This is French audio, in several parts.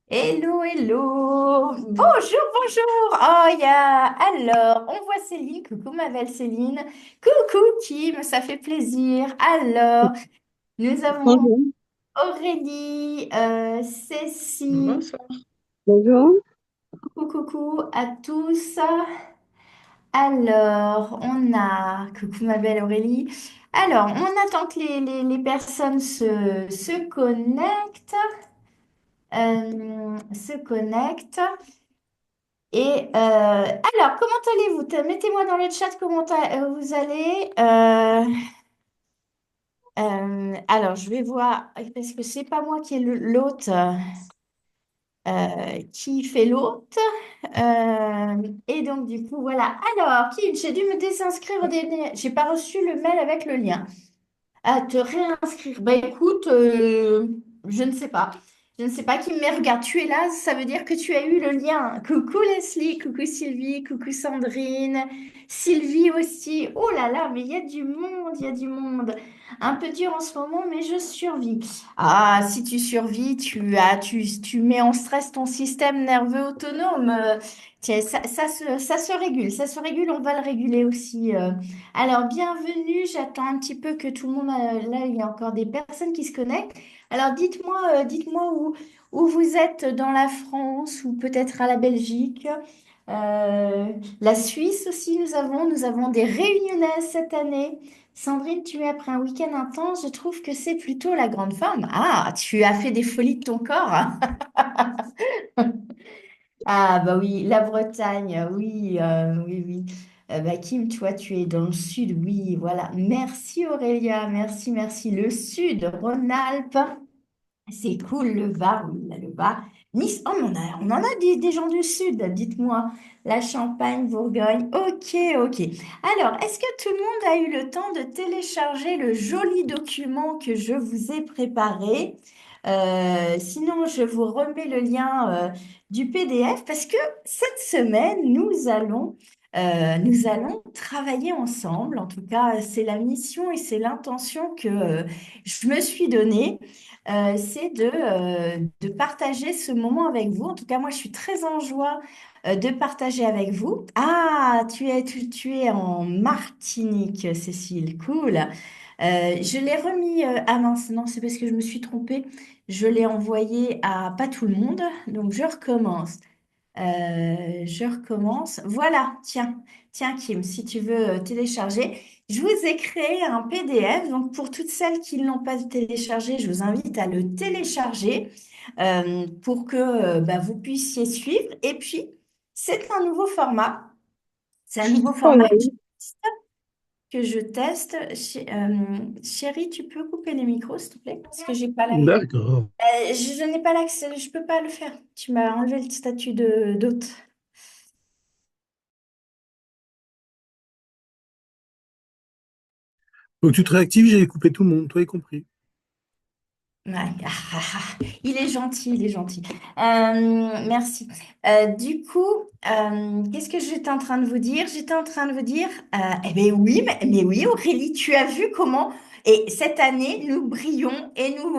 Hello, hello. Bonjour, bonjour. Alors, on voit Céline. Coucou, ma belle Céline. Coucou, Kim. Ça fait plaisir. Alors, nous avons Bonjour. Aurélie, Cécile. Bonsoir. Bonjour. Coucou, coucou à tous. Alors, on a... Coucou, ma belle Aurélie. Alors, on attend que les personnes se connectent. Se connectent. Alors, comment allez-vous? Mettez-moi dans le chat comment vous allez. Alors, je vais voir, parce que c'est pas moi qui est l'hôte, qui fait l'hôte. Et donc, du coup, voilà. Alors, Kim, j'ai dû me désinscrire au dernier. J'ai pas reçu le mail avec le lien. À te réinscrire. Bah écoute, je ne sais pas. Je ne sais pas qui me regarde. Tu es là, ça veut dire que tu as eu le lien. Coucou Leslie, coucou Sylvie, coucou Sandrine, Sylvie aussi. Oh là là, mais il y a du monde, il y a du monde. Un peu dur en ce moment, mais je survis. Ah, si tu survis, tu mets en stress ton système nerveux autonome. Tiens, ça se régule, on va le réguler aussi. Alors, bienvenue. J'attends un petit peu que tout le monde. Là, il y a encore des personnes qui se connectent. Alors, dites-moi où vous êtes dans la France ou peut-être à la Belgique. La Suisse aussi, nous avons des Réunionnaises cette année. Sandrine, tu es après un week-end intense. Je trouve que c'est plutôt la grande forme. Ah, tu as fait des folies de ton corps, hein. Ah bah oui, la Bretagne, oui, oui, oui. Bah Kim, toi, tu es dans le sud, oui, voilà. Merci Aurélia, merci, merci. Le sud, Rhône-Alpes, c'est cool, le Var, oui, là, le Var. Nice, oh, on en a des gens du sud, dites-moi. La Champagne, Bourgogne, ok, ok. Alors, est-ce que tout le monde a eu le temps de télécharger le joli document que je vous ai préparé? Sinon, je vous remets le lien du PDF parce que cette semaine, nous allons travailler ensemble. En tout cas, c'est la mission et c'est l'intention que je me suis donnée. C'est de partager ce moment avec vous. En tout cas, moi, je suis très en joie de partager avec vous. Ah, tu es en Martinique, Cécile. Cool. Je l'ai remis. Ah mince, non, c'est parce que je me suis trompée. Je l'ai envoyé à pas tout le monde. Donc, je recommence. Je recommence. Voilà, tiens, tiens Kim, si tu veux télécharger, je vous ai créé un PDF. Donc pour toutes celles qui ne l'ont pas téléchargé, je vous invite à le télécharger pour que bah, vous puissiez suivre. Et puis, c'est un nouveau format. C'est un nouveau Oh format là là. que je teste. Chérie, tu peux couper les micros, s'il te plaît? Parce que j'ai pas la... D'accord. je n'ai pas l'accès, je peux pas le faire. Tu m'as enlevé le statut de d'hôte. Donc tu te réactives, j'ai coupé tout le monde, toi y compris. Ouais. Il est gentil, il est gentil. Merci. Du coup, qu'est-ce que j'étais en train de vous dire? J'étais en train de vous dire, eh bien oui, mais oui, Aurélie, tu as vu comment, et cette année, nous brillons et nous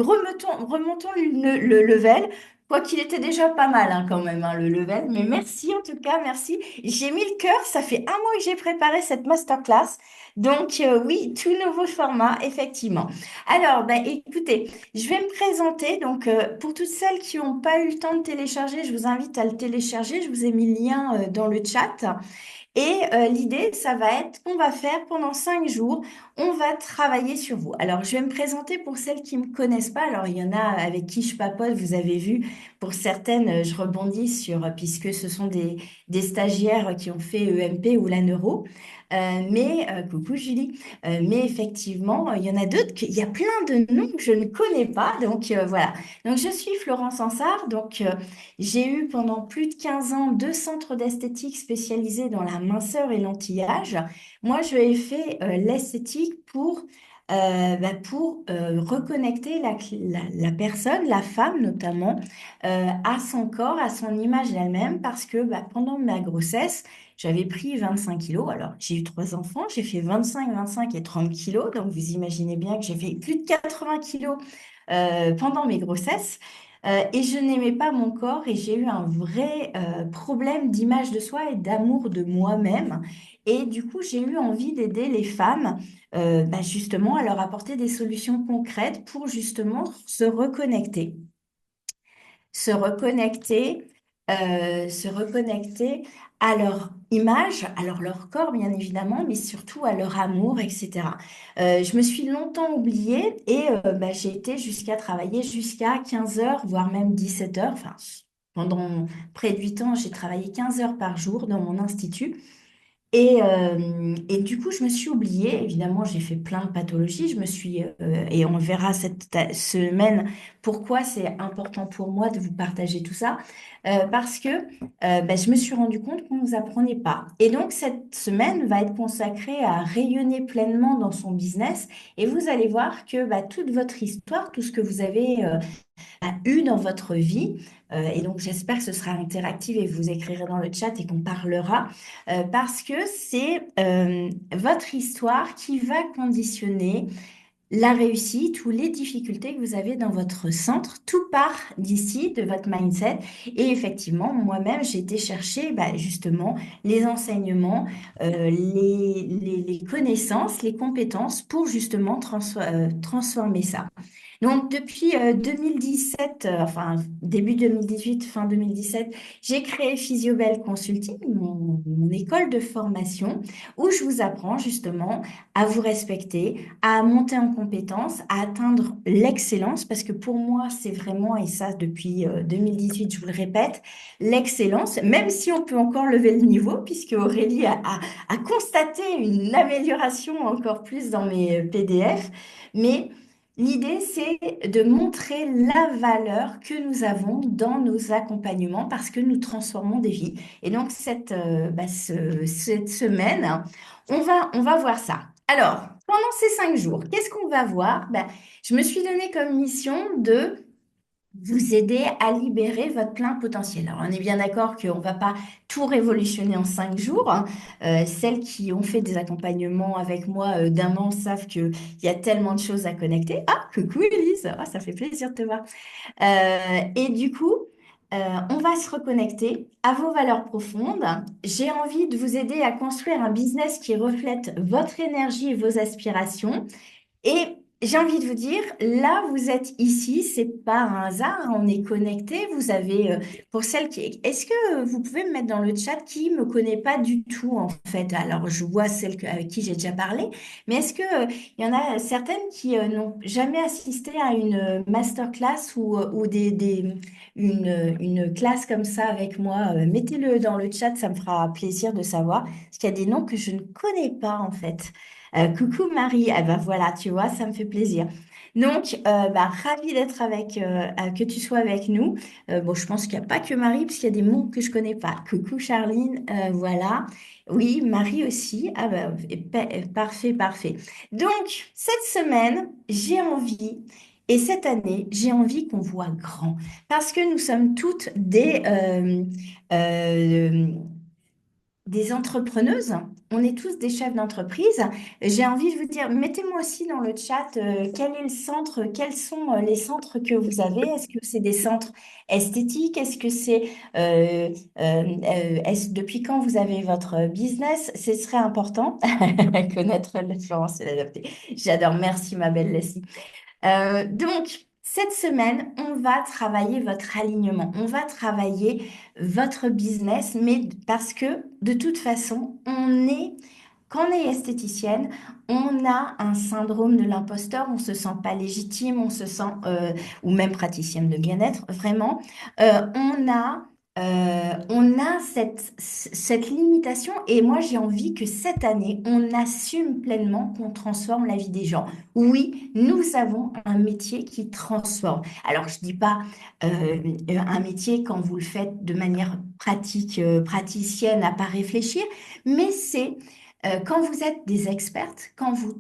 remontons le level, quoi qu'il était déjà pas mal hein, quand même, hein, le level. Mais merci en tout cas, merci. J'ai mis le cœur, ça fait un mois que j'ai préparé cette masterclass. Donc oui, tout nouveau format, effectivement. Alors, ben, écoutez, je vais me présenter. Donc, pour toutes celles qui n'ont pas eu le temps de télécharger, je vous invite à le télécharger. Je vous ai mis le lien dans le chat. Et l'idée, ça va être qu'on va faire pendant 5 jours, on va travailler sur vous. Alors, je vais me présenter pour celles qui ne me connaissent pas. Alors, il y en a avec qui je papote, vous avez vu. Pour certaines, je rebondis sur, puisque ce sont des stagiaires qui ont fait EMP ou la neuro. Coucou Julie. Mais effectivement, il y en a d'autres, il y a plein de noms que je ne connais pas. Donc, voilà. Donc, je suis Florence Ansart. Donc, j'ai eu pendant plus de 15 ans 2 centres d'esthétique spécialisés dans la minceur et l'anti-âge. Moi, je ai fait l'esthétique pour reconnecter la personne, la femme notamment, à son corps, à son image d'elle-même, parce que bah, pendant ma grossesse, j'avais pris 25 kilos. Alors, j'ai eu 3 enfants, j'ai fait 25, 25 et 30 kilos. Donc, vous imaginez bien que j'ai fait plus de 80 kilos pendant mes grossesses. Et je n'aimais pas mon corps et j'ai eu un vrai problème d'image de soi et d'amour de moi-même. Et du coup, j'ai eu envie d'aider les femmes justement à leur apporter des solutions concrètes pour justement se reconnecter à leur image, alors leur corps bien évidemment, mais surtout à leur amour, etc. Je me suis longtemps oubliée et j'ai été jusqu'à travailler jusqu'à 15 heures, voire même 17 heures. Enfin, pendant près de 8 ans, j'ai travaillé 15 heures par jour dans mon institut. Et du coup, je me suis oubliée. Évidemment, j'ai fait plein de pathologies. Et on verra cette semaine pourquoi c'est important pour moi de vous partager tout ça. Parce que je me suis rendu compte qu'on ne nous apprenait pas. Et donc, cette semaine va être consacrée à rayonner pleinement dans son business. Et vous allez voir que toute votre histoire, tout ce que vous avez eu dans votre vie. Et donc, j'espère que ce sera interactif et vous écrirez dans le chat et qu'on parlera parce que c'est votre histoire qui va conditionner la réussite ou les difficultés que vous avez dans votre centre. Tout part d'ici, de votre mindset. Et effectivement, moi-même, j'ai été chercher justement les enseignements, les connaissances, les compétences pour justement transformer ça. Donc, depuis 2017, enfin début 2018, fin 2017, j'ai créé Physiobel Consulting, mon école de formation, où je vous apprends justement à vous respecter, à monter en compétences, à atteindre l'excellence, parce que pour moi, c'est vraiment, et ça depuis 2018, je vous le répète, l'excellence, même si on peut encore lever le niveau, puisque Aurélie a constaté une amélioration encore plus dans mes PDF, mais l'idée, c'est de montrer la valeur que nous avons dans nos accompagnements parce que nous transformons des vies. Et donc, cette semaine, on va voir ça. Alors, pendant ces 5 jours, qu'est-ce qu'on va voir? Je me suis donné comme mission de vous aider à libérer votre plein potentiel. Alors, on est bien d'accord qu'on ne va pas tout révolutionner en 5 jours, hein. Celles qui ont fait des accompagnements avec moi d'un an savent qu'il y a tellement de choses à connecter. Ah, coucou Elise. Ah, ça fait plaisir de te voir. Et du coup, on va se reconnecter à vos valeurs profondes. J'ai envie de vous aider à construire un business qui reflète votre énergie et vos aspirations. Et j'ai envie de vous dire, là, vous êtes ici, c'est pas un hasard, hein, on est connecté. Vous avez, pour celles qui, est-ce que vous pouvez me mettre dans le chat qui me connaît pas du tout en fait? Alors, je vois celles avec qui j'ai déjà parlé, mais est-ce que il y en a certaines qui n'ont jamais assisté à une masterclass ou une classe comme ça avec moi? Mettez-le dans le chat, ça me fera plaisir de savoir, parce qu'il y a des noms que je ne connais pas en fait. Coucou Marie, ah ben voilà, tu vois, ça me fait plaisir. Donc, ravie d'être que tu sois avec nous. Bon, je pense qu'il n'y a pas que Marie, parce qu'il y a des mots que je connais pas. Coucou Charline, voilà. Oui, Marie aussi. Ah ben, parfait, parfait. Donc, cette semaine, j'ai envie, et cette année, j'ai envie qu'on voit grand, parce que nous sommes toutes euh, des entrepreneuses. On est tous des chefs d'entreprise. J'ai envie de vous dire, mettez-moi aussi dans le chat quel est le centre, quels sont les centres que vous avez. Est-ce que c'est des centres esthétiques? Est-ce que c'est depuis quand vous avez votre business? Ce serait important connaître le Florence et l'adapter. J'adore. Merci ma belle Leslie. Donc, cette semaine, on va travailler votre alignement, on va travailler votre business, mais parce que de toute façon, quand on est esthéticienne, on a un syndrome de l'imposteur, on se sent pas légitime, ou même praticienne de bien-être, vraiment, on a cette limitation et moi j'ai envie que cette année, on assume pleinement qu'on transforme la vie des gens. Oui, nous avons un métier qui transforme. Alors, je dis pas un métier quand vous le faites de manière pratique, praticienne, à pas réfléchir, mais c'est quand vous êtes des expertes, quand vous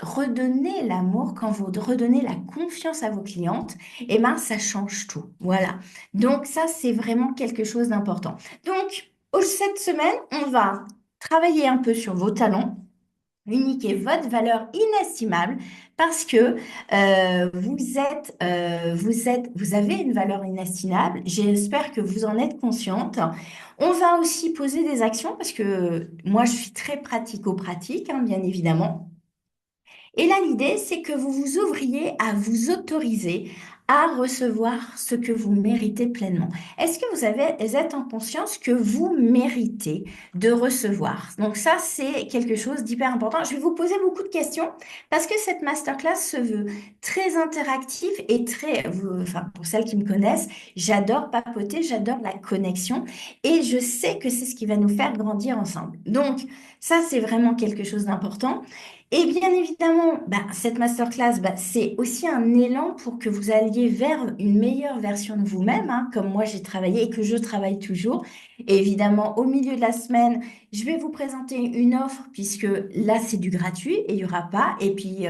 redonnez l'amour, quand vous redonnez la confiance à vos clientes, eh ben, ça change tout. Voilà. Donc, ça, c'est vraiment quelque chose d'important. Donc, cette semaine, on va travailler un peu sur vos talents. unique et votre valeur inestimable parce que vous avez une valeur inestimable. J'espère que vous en êtes consciente. On va aussi poser des actions parce que moi, je suis très pratico-pratique, hein, bien évidemment. Et là, l'idée, c'est que vous vous ouvriez à vous autoriser à recevoir ce que vous méritez pleinement. Est-ce que vous êtes en conscience que vous méritez de recevoir? Donc ça, c'est quelque chose d'hyper important. Je vais vous poser beaucoup de questions parce que cette masterclass se veut très interactive et enfin, pour celles qui me connaissent, j'adore papoter, j'adore la connexion et je sais que c'est ce qui va nous faire grandir ensemble. Donc, ça, c'est vraiment quelque chose d'important. Et bien évidemment, cette masterclass, c'est aussi un élan pour que vous alliez vers une meilleure version de vous-même, hein, comme moi j'ai travaillé et que je travaille toujours. Et évidemment, au milieu de la semaine, je vais vous présenter une offre, puisque là, c'est du gratuit et il n'y aura pas. Et puis,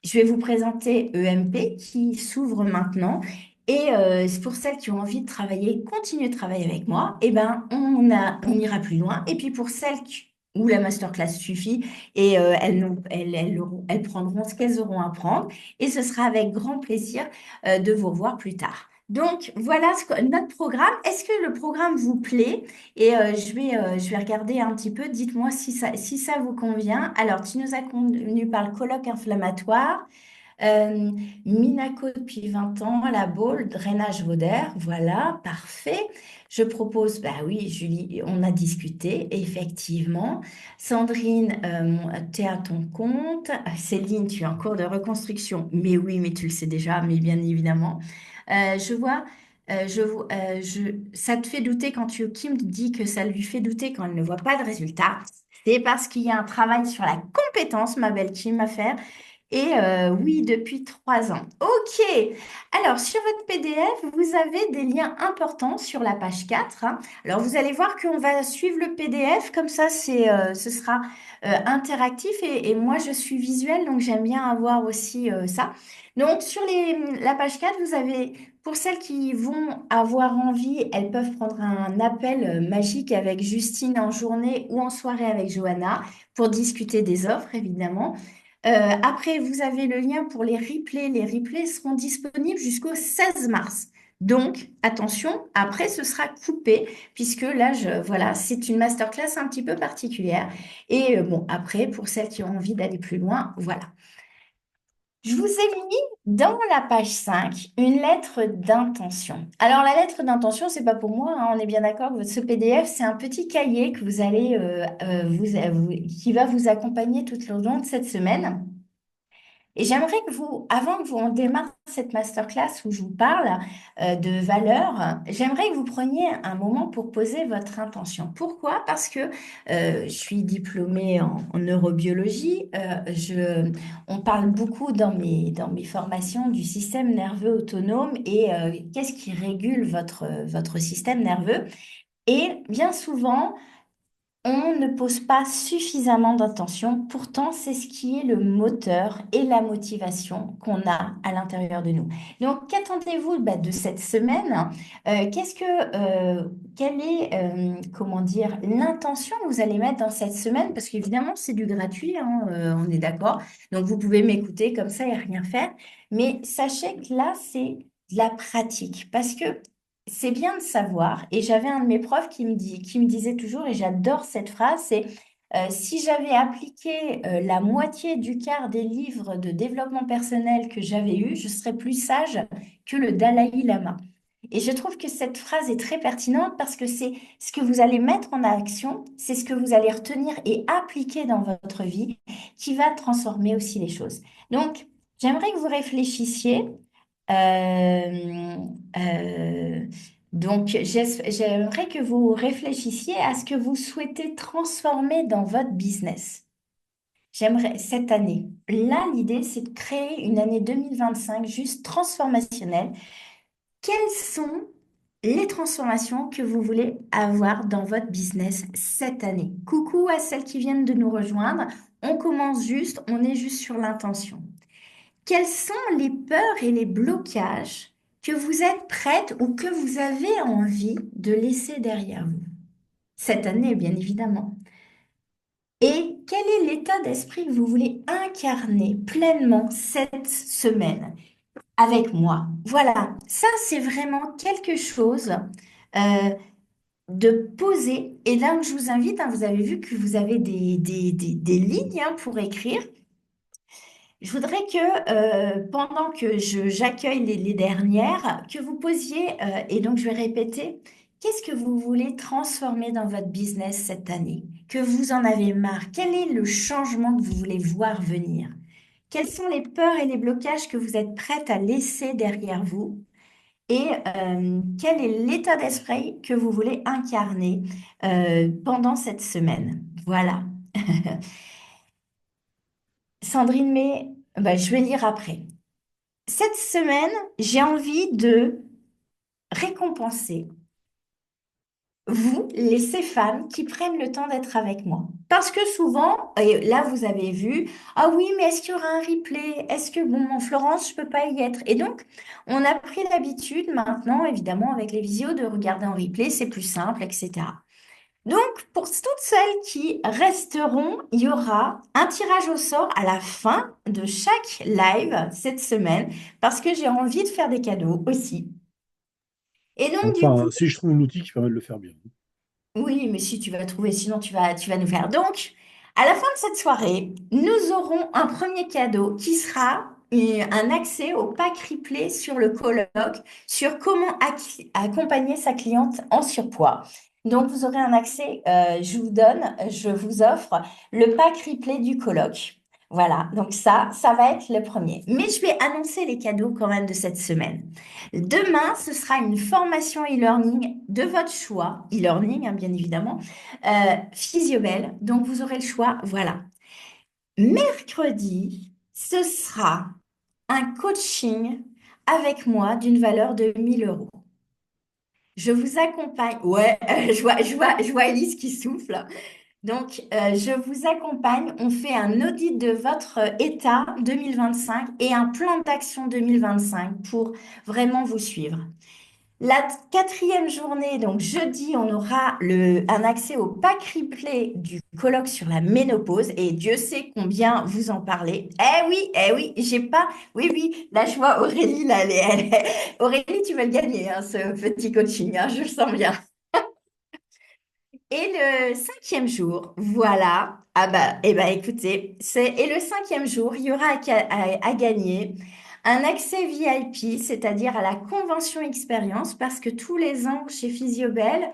je vais vous présenter EMP qui s'ouvre maintenant. Et c'est pour celles qui ont envie de travailler, continuer de travailler avec moi, on ira plus loin. Et puis pour où la masterclass suffit, et elles prendront ce qu'elles auront à prendre. Et ce sera avec grand plaisir de vous revoir plus tard. Donc voilà notre programme. Est-ce que le programme vous plaît? Et je vais regarder un petit peu. Dites-moi si ça vous convient. Alors, tu nous as convenu par le colloque inflammatoire. Euh, Minaco depuis 20 ans, la Baule, drainage Vaudère, voilà, parfait. Je propose, bah oui, Julie, on a discuté, effectivement. Sandrine, t'es à ton compte. Céline, tu es en cours de reconstruction. Mais oui, mais tu le sais déjà, mais bien évidemment. Je vois, ça te fait douter quand Kim te dit que ça lui fait douter quand elle ne voit pas de résultat. C'est parce qu'il y a un travail sur la compétence, ma belle Kim, à faire. Et oui, depuis 3 ans. OK. Alors, sur votre PDF, vous avez des liens importants sur la page 4, hein. Alors, vous allez voir qu'on va suivre le PDF, comme ça, ce sera interactif. Et moi, je suis visuelle, donc j'aime bien avoir aussi ça. Donc, sur la page 4, vous avez, pour celles qui vont avoir envie, elles peuvent prendre un appel magique avec Justine en journée ou en soirée avec Johanna pour discuter des offres, évidemment. Après, vous avez le lien pour les replays. Les replays seront disponibles jusqu'au 16 mars. Donc, attention, après, ce sera coupé, puisque là, voilà, c'est une masterclass un petit peu particulière. Et bon, après, pour celles qui ont envie d'aller plus loin, voilà. Je vous ai mis dans la page 5 une lettre d'intention. Alors, la lettre d'intention, c'est pas pour moi, hein, on est bien d'accord que ce PDF, c'est un petit cahier que vous allez, qui va vous accompagner tout le long de cette semaine. Et j'aimerais que avant que on démarre cette masterclass où je vous parle de valeurs, j'aimerais que vous preniez un moment pour poser votre intention. Pourquoi? Parce que je suis diplômée en neurobiologie. On parle beaucoup dans mes formations du système nerveux autonome et qu'est-ce qui régule votre système nerveux. Et bien souvent, on ne pose pas suffisamment d'attention, pourtant c'est ce qui est le moteur et la motivation qu'on a à l'intérieur de nous. Donc, qu'attendez-vous de cette semaine? Quelle est, comment dire, l'intention que vous allez mettre dans cette semaine? Parce qu'évidemment, c'est du gratuit, hein, on est d'accord. Donc, vous pouvez m'écouter comme ça et rien faire. Mais sachez que là, c'est de la pratique. Parce que c'est bien de savoir, et j'avais un de mes profs qui me disait toujours, et j'adore cette phrase, c'est si j'avais appliqué la moitié du quart des livres de développement personnel que j'avais eus, je serais plus sage que le Dalai Lama. Et je trouve que cette phrase est très pertinente parce que c'est ce que vous allez mettre en action, c'est ce que vous allez retenir et appliquer dans votre vie qui va transformer aussi les choses. Donc, j'aimerais que vous réfléchissiez. Euh, euh, donc, j'aimerais que vous réfléchissiez à ce que vous souhaitez transformer dans votre business. J'aimerais cette année. Là, l'idée, c'est de créer une année 2025 juste transformationnelle. Quelles sont les transformations que vous voulez avoir dans votre business cette année? Coucou à celles qui viennent de nous rejoindre. On commence juste, on est juste sur l'intention. Quelles sont les peurs et les blocages que vous êtes prête ou que vous avez envie de laisser derrière vous? Cette année, bien évidemment. Et quel est l'état d'esprit que vous voulez incarner pleinement cette semaine avec moi? Voilà, ça c'est vraiment quelque chose euh, de poser. Et là où je vous invite, hein, vous avez vu que vous avez des lignes hein, pour écrire. Je voudrais que pendant que j'accueille les dernières, que vous posiez, et donc je vais répéter, qu'est-ce que vous voulez transformer dans votre business cette année? Que vous en avez marre? Quel est le changement que vous voulez voir venir? Quelles sont les peurs et les blocages que vous êtes prête à laisser derrière vous? Et quel est l'état d'esprit que vous voulez incarner pendant cette semaine? Voilà. Sandrine, mais bah, je vais lire après. Cette semaine, j'ai envie de récompenser vous, ces femmes qui prennent le temps d'être avec moi. Parce que souvent, et là vous avez vu, ah oui, mais est-ce qu'il y aura un replay? Est-ce que, bon, en Florence, je peux pas y être? Et donc, on a pris l'habitude maintenant, évidemment, avec les visios, de regarder en replay, c'est plus simple, etc. Donc, pour toutes celles qui resteront, il y aura un tirage au sort à la fin de chaque live cette semaine, parce que j'ai envie de faire des cadeaux aussi. Et donc, du coup, Enfin, si je trouve un outil qui permet de le faire bien. oui, mais si tu vas trouver, sinon tu vas nous faire. Donc, à la fin de cette soirée, nous aurons un premier cadeau qui sera un accès au pack replay sur le colloque, sur comment accompagner sa cliente en surpoids. Donc, vous aurez un accès, je vous offre le pack replay du colloque. Voilà, donc ça va être le premier. Mais je vais annoncer les cadeaux quand même de cette semaine. Demain, ce sera une formation e-learning de votre choix, e-learning, hein, bien évidemment, Physiobel. Donc, vous aurez le choix. Voilà. Mercredi, ce sera un coaching avec moi d'une valeur de 1 000 euros. Je vous accompagne. Ouais, je vois Elise qui souffle. Donc, je vous accompagne. On fait un audit de votre état 2025 et un plan d'action 2025 pour vraiment vous suivre. La quatrième journée, donc jeudi, on aura un accès au pack replay du colloque sur la ménopause. Et Dieu sait combien vous en parlez. Eh oui, j'ai pas. Oui, oui, là je vois Aurélie, là, Aurélie, tu vas le gagner, hein, ce petit coaching, hein, je le sens bien. Et le cinquième jour, voilà. Ah bah, eh bah écoutez, et le cinquième jour, il y aura à gagner un accès VIP, c'est-à-dire à la convention expérience, parce que tous les ans chez Physiobel,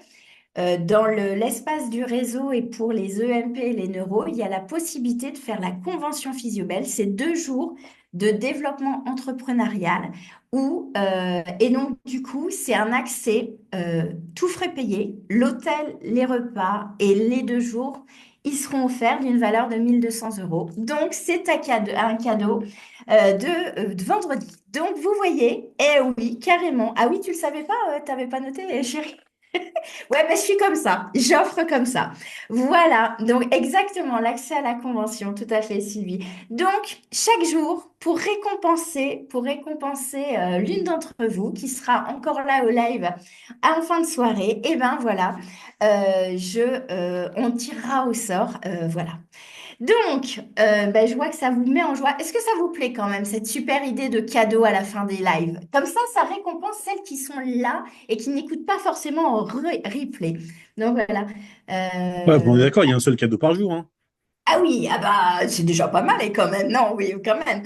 dans l'espace du réseau et pour les EMP et les neuros, il y a la possibilité de faire la convention Physiobel. C'est 2 jours de développement entrepreneurial et donc du coup, c'est un accès tout frais payé, l'hôtel, les repas et les 2 jours. Ils seront offerts d'une valeur de 1 200 euros. Donc, c'est un cadeau de vendredi. Donc, vous voyez, eh oui, carrément. Ah oui, tu le savais pas, t'avais pas noté, chérie? Ouais, mais je suis comme ça. J'offre comme ça. Voilà. Donc, exactement, l'accès à la convention. Tout à fait, Sylvie. Donc, chaque jour, pour récompenser l'une d'entre vous qui sera encore là au live en fin de soirée, et ben voilà, on tirera au sort. Voilà. Donc, ben, je vois que ça vous met en joie. Est-ce que ça vous plaît quand même, cette super idée de cadeau à la fin des lives? Comme ça récompense celles qui sont là et qui n'écoutent pas forcément en replay. Donc voilà. Ouais, bon, on est Euh, d'accord, il y a un seul cadeau par jour, hein. Ah oui, ah bah, c'est déjà pas mal et quand même. Non, oui, quand même.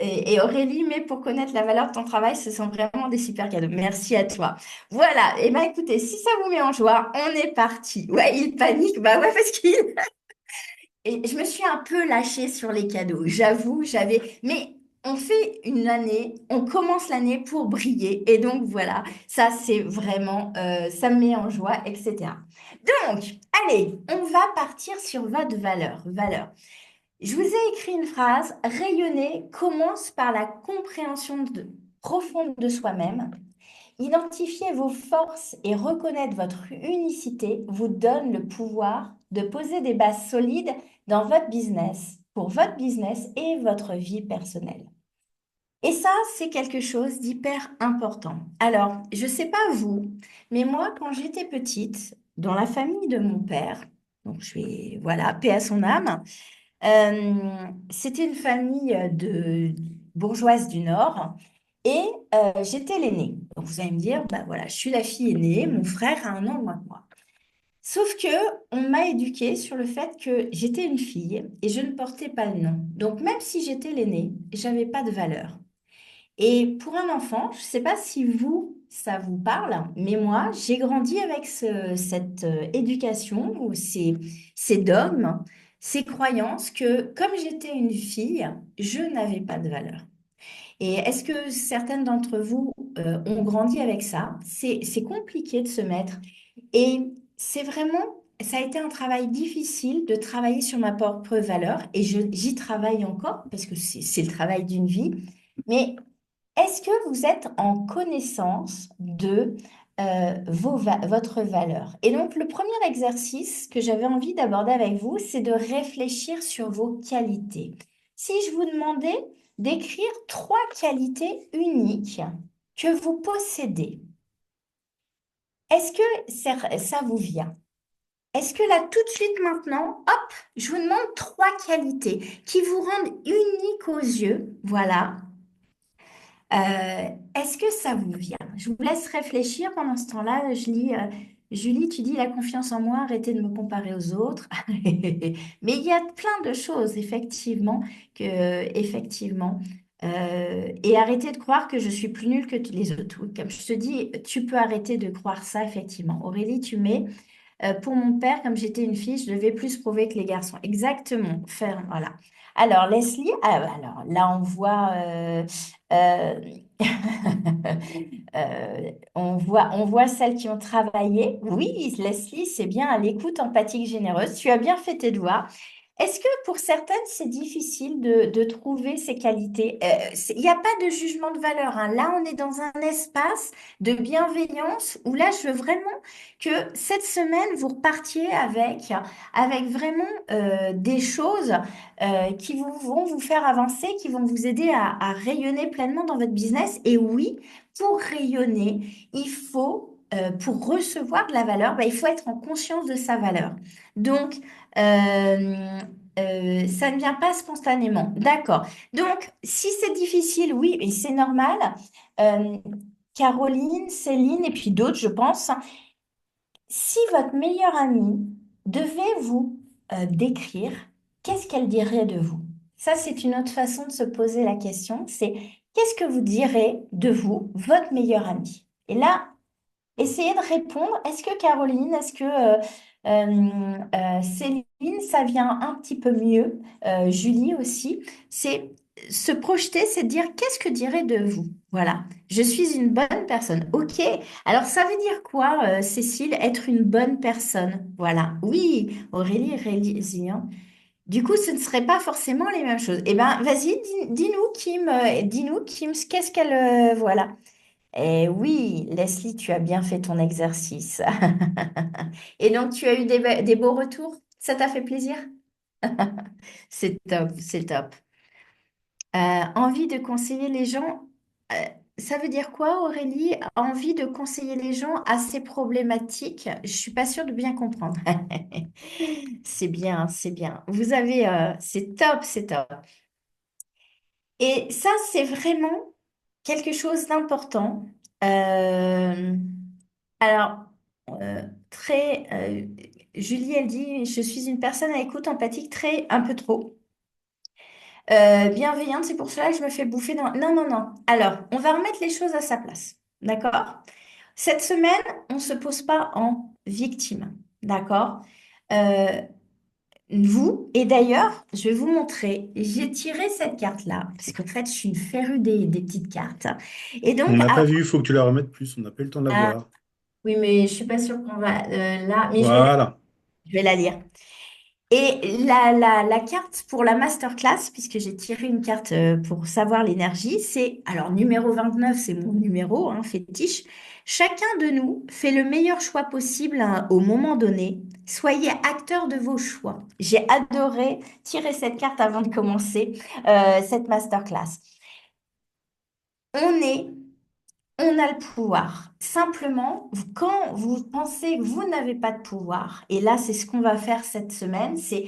Et Aurélie, mais pour connaître la valeur de ton travail, ce sont vraiment des super cadeaux. Merci à toi. Voilà. Et ben écoutez, si ça vous met en joie, on est parti. Ouais, il panique. Bah ouais, parce qu'il Et je me suis un peu lâchée sur les cadeaux. J'avoue, Mais on fait une année, on commence l'année pour briller. Et donc voilà, ça c'est vraiment, ça me met en joie, etc. Donc, allez, on va partir sur votre valeur. Valeur. Je vous ai écrit une phrase. Rayonner commence par la compréhension profonde de soi-même. Identifier vos forces et reconnaître votre unicité vous donne le pouvoir de poser des bases solides dans votre business, pour votre business et votre vie personnelle. Et ça, c'est quelque chose d'hyper important. Alors, je ne sais pas vous, mais moi, quand j'étais petite, dans la famille de mon père, Donc, voilà, paix à son âme. Euh, C'était une famille de bourgeoises du Nord et j'étais l'aînée. Donc, vous allez me dire, bah voilà, je suis la fille aînée, mon frère a un an de moins que moi. Sauf que on m'a éduquée sur le fait que j'étais une fille et je ne portais pas le nom. Donc, même si j'étais l'aînée, j'avais pas de valeur. Et pour un enfant, je ne sais pas si vous, ça vous parle, mais moi, j'ai grandi avec cette éducation ou ces dogmes, ces croyances que comme j'étais une fille, je n'avais pas de valeur. Et est-ce que certaines d'entre vous ont grandi avec ça? C'est compliqué de se mettre. Et c'est vraiment, ça a été un travail difficile de travailler sur ma propre valeur. Et j'y travaille encore parce que c'est le travail d'une vie. Mais est-ce que vous êtes en connaissance de votre valeur? Et donc, le premier exercice que j'avais envie d'aborder avec vous, c'est de réfléchir sur vos qualités. Si je vous demandais d'écrire trois qualités uniques que vous possédez, est-ce que ça vous vient? Est-ce que là, tout de suite maintenant, hop, je vous demande trois qualités qui vous rendent uniques aux yeux, voilà. Est-ce que ça vous vient? Je vous laisse réfléchir pendant ce temps-là. Je lis, Julie, tu dis la confiance en moi, arrêtez de me comparer aux autres. Mais il y a plein de choses, effectivement. Et arrêtez de croire que je suis plus nulle que les autres. Oui, comme je te dis, tu peux arrêter de croire ça, effectivement. Aurélie, tu mets pour mon père, comme j'étais une fille, je devais plus prouver que les garçons. Exactement. Faire, voilà. Alors, Leslie, alors là, euh, on voit celles qui ont travaillé. Oui, Leslie, c'est bien à l'écoute empathique généreuse. Tu as bien fait tes devoirs. Est-ce que pour certaines, c'est difficile de trouver ces qualités? Il n'y a pas de jugement de valeur, hein. Là, on est dans un espace de bienveillance où là, je veux vraiment que cette semaine, vous repartiez avec vraiment des choses qui vont vous faire avancer, qui vont vous aider à rayonner pleinement dans votre business. Et oui, pour rayonner, pour recevoir de la valeur, il faut être en conscience de sa valeur. Donc, ça ne vient pas spontanément. D'accord. Donc, si c'est difficile, oui, et c'est normal. Euh, Caroline, Céline et puis d'autres, je pense. Si votre meilleure amie devait vous décrire, qu'est-ce qu'elle dirait de vous? Ça, c'est une autre façon de se poser la question. C'est qu'est-ce que vous direz de vous, votre meilleure amie? Et là, essayez de répondre. Est-ce que Caroline, est-ce que Céline, ça vient un petit peu mieux? Julie aussi. C'est se projeter, c'est dire qu'est-ce que dirait de vous? Voilà. Je suis une bonne personne. Ok. Alors ça veut dire quoi, Cécile, être une bonne personne? Voilà. Oui, Aurélie est résiliente. Du coup, ce ne serait pas forcément les mêmes choses. Eh bien, vas-y, dis-nous, Kim, qu'est-ce qu'elle, voilà. Eh oui, Leslie, tu as bien fait ton exercice. Et donc, tu as eu des beaux retours? Ça t'a fait plaisir? C'est top, c'est top. Envie de conseiller les gens, euh, ça veut dire quoi, Aurélie? Envie de conseiller les gens à ces problématiques? Je suis pas sûre de bien comprendre. C'est bien, c'est bien. C'est top, c'est top. Et ça, c'est vraiment quelque chose d'important. Euh, Alors, très, Julie, elle dit, je suis une personne à écoute empathique très, un peu trop. Bienveillante, c'est pour cela que je me fais bouffer dans... Non, non, non. Alors, on va remettre les choses à sa place. D'accord? Cette semaine, on ne se pose pas en victime. D'accord? Euh, et d'ailleurs, je vais vous montrer, j'ai tiré cette carte-là, parce qu'en fait, je suis une férue des petites cartes. Et On donc, n'a pas vu, il faut que tu la remettes plus, on n'a pas eu le temps de la ah, voir. oui, mais je suis pas sûre qu'on va là, mais Voilà. je vais la lire. Et la carte pour la masterclass, puisque j'ai tiré une carte pour savoir l'énergie, c'est, alors numéro 29, c'est mon numéro, hein, fétiche. Chacun de nous fait le meilleur choix possible hein, au moment donné. Soyez acteur de vos choix. J'ai adoré tirer cette carte avant de commencer cette masterclass. On est On a le pouvoir. Simplement, quand vous pensez que vous n'avez pas de pouvoir, et là, c'est ce qu'on va faire cette semaine, c'est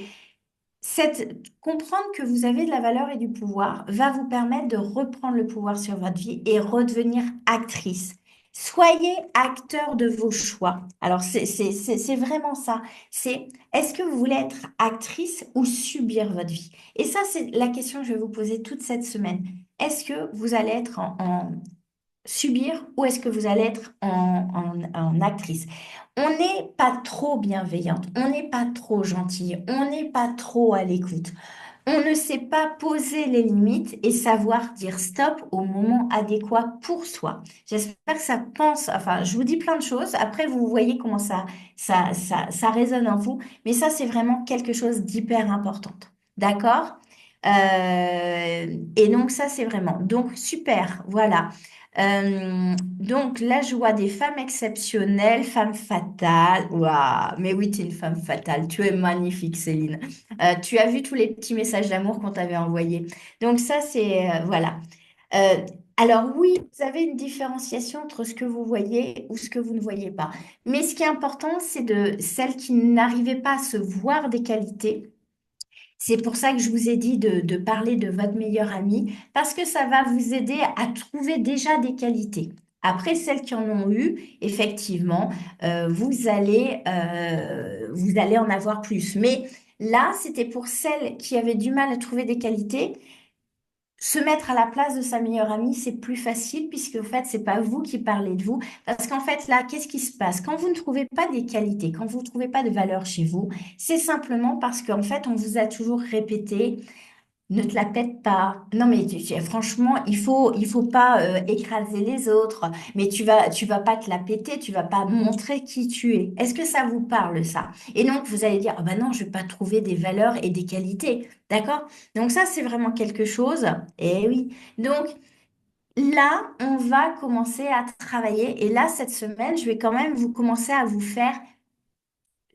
comprendre que vous avez de la valeur et du pouvoir va vous permettre de reprendre le pouvoir sur votre vie et redevenir actrice. Soyez acteur de vos choix. Alors, c'est vraiment ça. C'est, est-ce que vous voulez être actrice ou subir votre vie? Et ça, c'est la question que je vais vous poser toute cette semaine. Est-ce que vous allez être en subir ou est-ce que vous allez être en actrice? On n'est pas trop bienveillante, on n'est pas trop gentille, on n'est pas trop à l'écoute. On ne sait pas poser les limites et savoir dire stop au moment adéquat pour soi. J'espère que ça pense, enfin, je vous dis plein de choses. Après, vous voyez comment ça résonne en vous. Mais ça, c'est vraiment quelque chose d'hyper important. D'accord? Et donc, ça, c'est vraiment. Donc, super. Voilà. Donc, la joie des femmes exceptionnelles, femmes fatales. Waouh, mais oui, tu es une femme fatale. Tu es magnifique, Céline. Tu as vu tous les petits messages d'amour qu'on t'avait envoyés. Donc ça, c'est... voilà. Euh, alors oui, vous avez une différenciation entre ce que vous voyez ou ce que vous ne voyez pas. Mais ce qui est important, c'est de celles qui n'arrivaient pas à se voir des qualités. C'est pour ça que je vous ai dit de parler de votre meilleure amie, parce que ça va vous aider à trouver déjà des qualités. Après, celles qui en ont eu, effectivement, vous allez en avoir plus. Mais là, c'était pour celles qui avaient du mal à trouver des qualités. Se mettre à la place de sa meilleure amie, c'est plus facile puisque en fait, c'est pas vous qui parlez de vous. Parce qu'en fait, là, qu'est-ce qui se passe? Quand vous ne trouvez pas des qualités, quand vous ne trouvez pas de valeur chez vous, c'est simplement parce qu'en fait, on vous a toujours répété ne te la pète pas. Non, mais franchement, il faut pas écraser les autres. Mais tu vas pas te la péter, tu vas pas montrer qui tu es. Est-ce que ça vous parle, ça? Et donc, vous allez dire, ah ben non, je vais pas trouver des valeurs et des qualités. D'accord? Donc ça, c'est vraiment quelque chose. Et oui. Donc, là, on va commencer à travailler. Et là, cette semaine, je vais quand même vous commencer à vous faire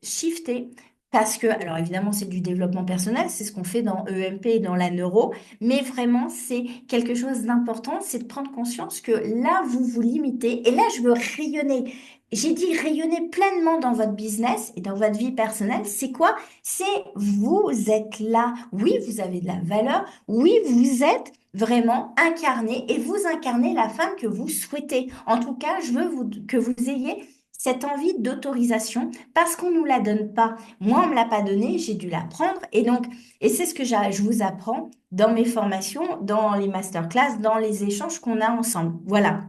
shifter. Parce que, alors évidemment, c'est du développement personnel, c'est ce qu'on fait dans EMP et dans la neuro, mais vraiment, c'est quelque chose d'important, c'est de prendre conscience que là, vous vous limitez, et là, je veux rayonner. J'ai dit rayonner pleinement dans votre business et dans votre vie personnelle. C'est quoi? C'est vous êtes là. Oui, vous avez de la valeur. Oui, vous êtes vraiment incarné et vous incarnez la femme que vous souhaitez. En tout cas, je veux que vous ayez cette envie d'autorisation parce qu'on ne nous la donne pas. Moi, on me l'a pas donnée, j'ai dû l'apprendre. Et donc, et c'est ce que je vous apprends dans mes formations, dans les masterclass, dans les échanges qu'on a ensemble. Voilà.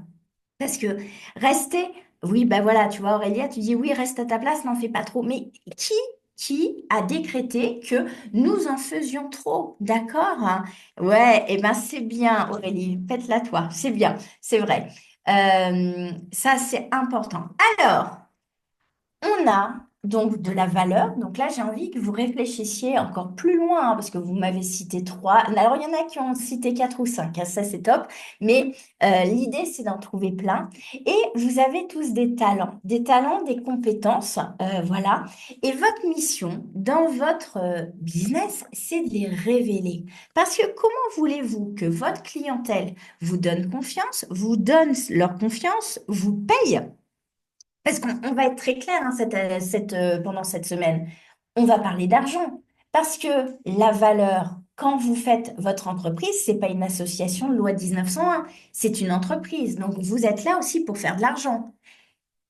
Parce que rester, oui, ben voilà, tu vois, Aurélia, tu dis oui, reste à ta place, n'en fais pas trop. Mais qui a décrété que nous en faisions trop? D'accord? Hein. Ouais, et ben c'est bien, Aurélie, pète-la toi, c'est bien, c'est vrai. Ça, c'est important. Alors, on a donc de la valeur. Donc là, j'ai envie que vous réfléchissiez encore plus loin, hein, parce que vous m'avez cité trois. Alors, il y en a qui ont cité quatre ou cinq, hein, ça c'est top. Mais l'idée, c'est d'en trouver plein. Et vous avez tous des talents, des compétences, voilà. Et votre mission dans votre business, c'est de les révéler. Parce que comment voulez-vous que votre clientèle vous donne confiance, vous donne leur confiance, vous paye? Parce qu'on va être très clair hein, pendant cette semaine. On va parler d'argent. Parce que la valeur, quand vous faites votre entreprise, c'est pas une association de loi 1901, c'est une entreprise. Donc vous êtes là aussi pour faire de l'argent.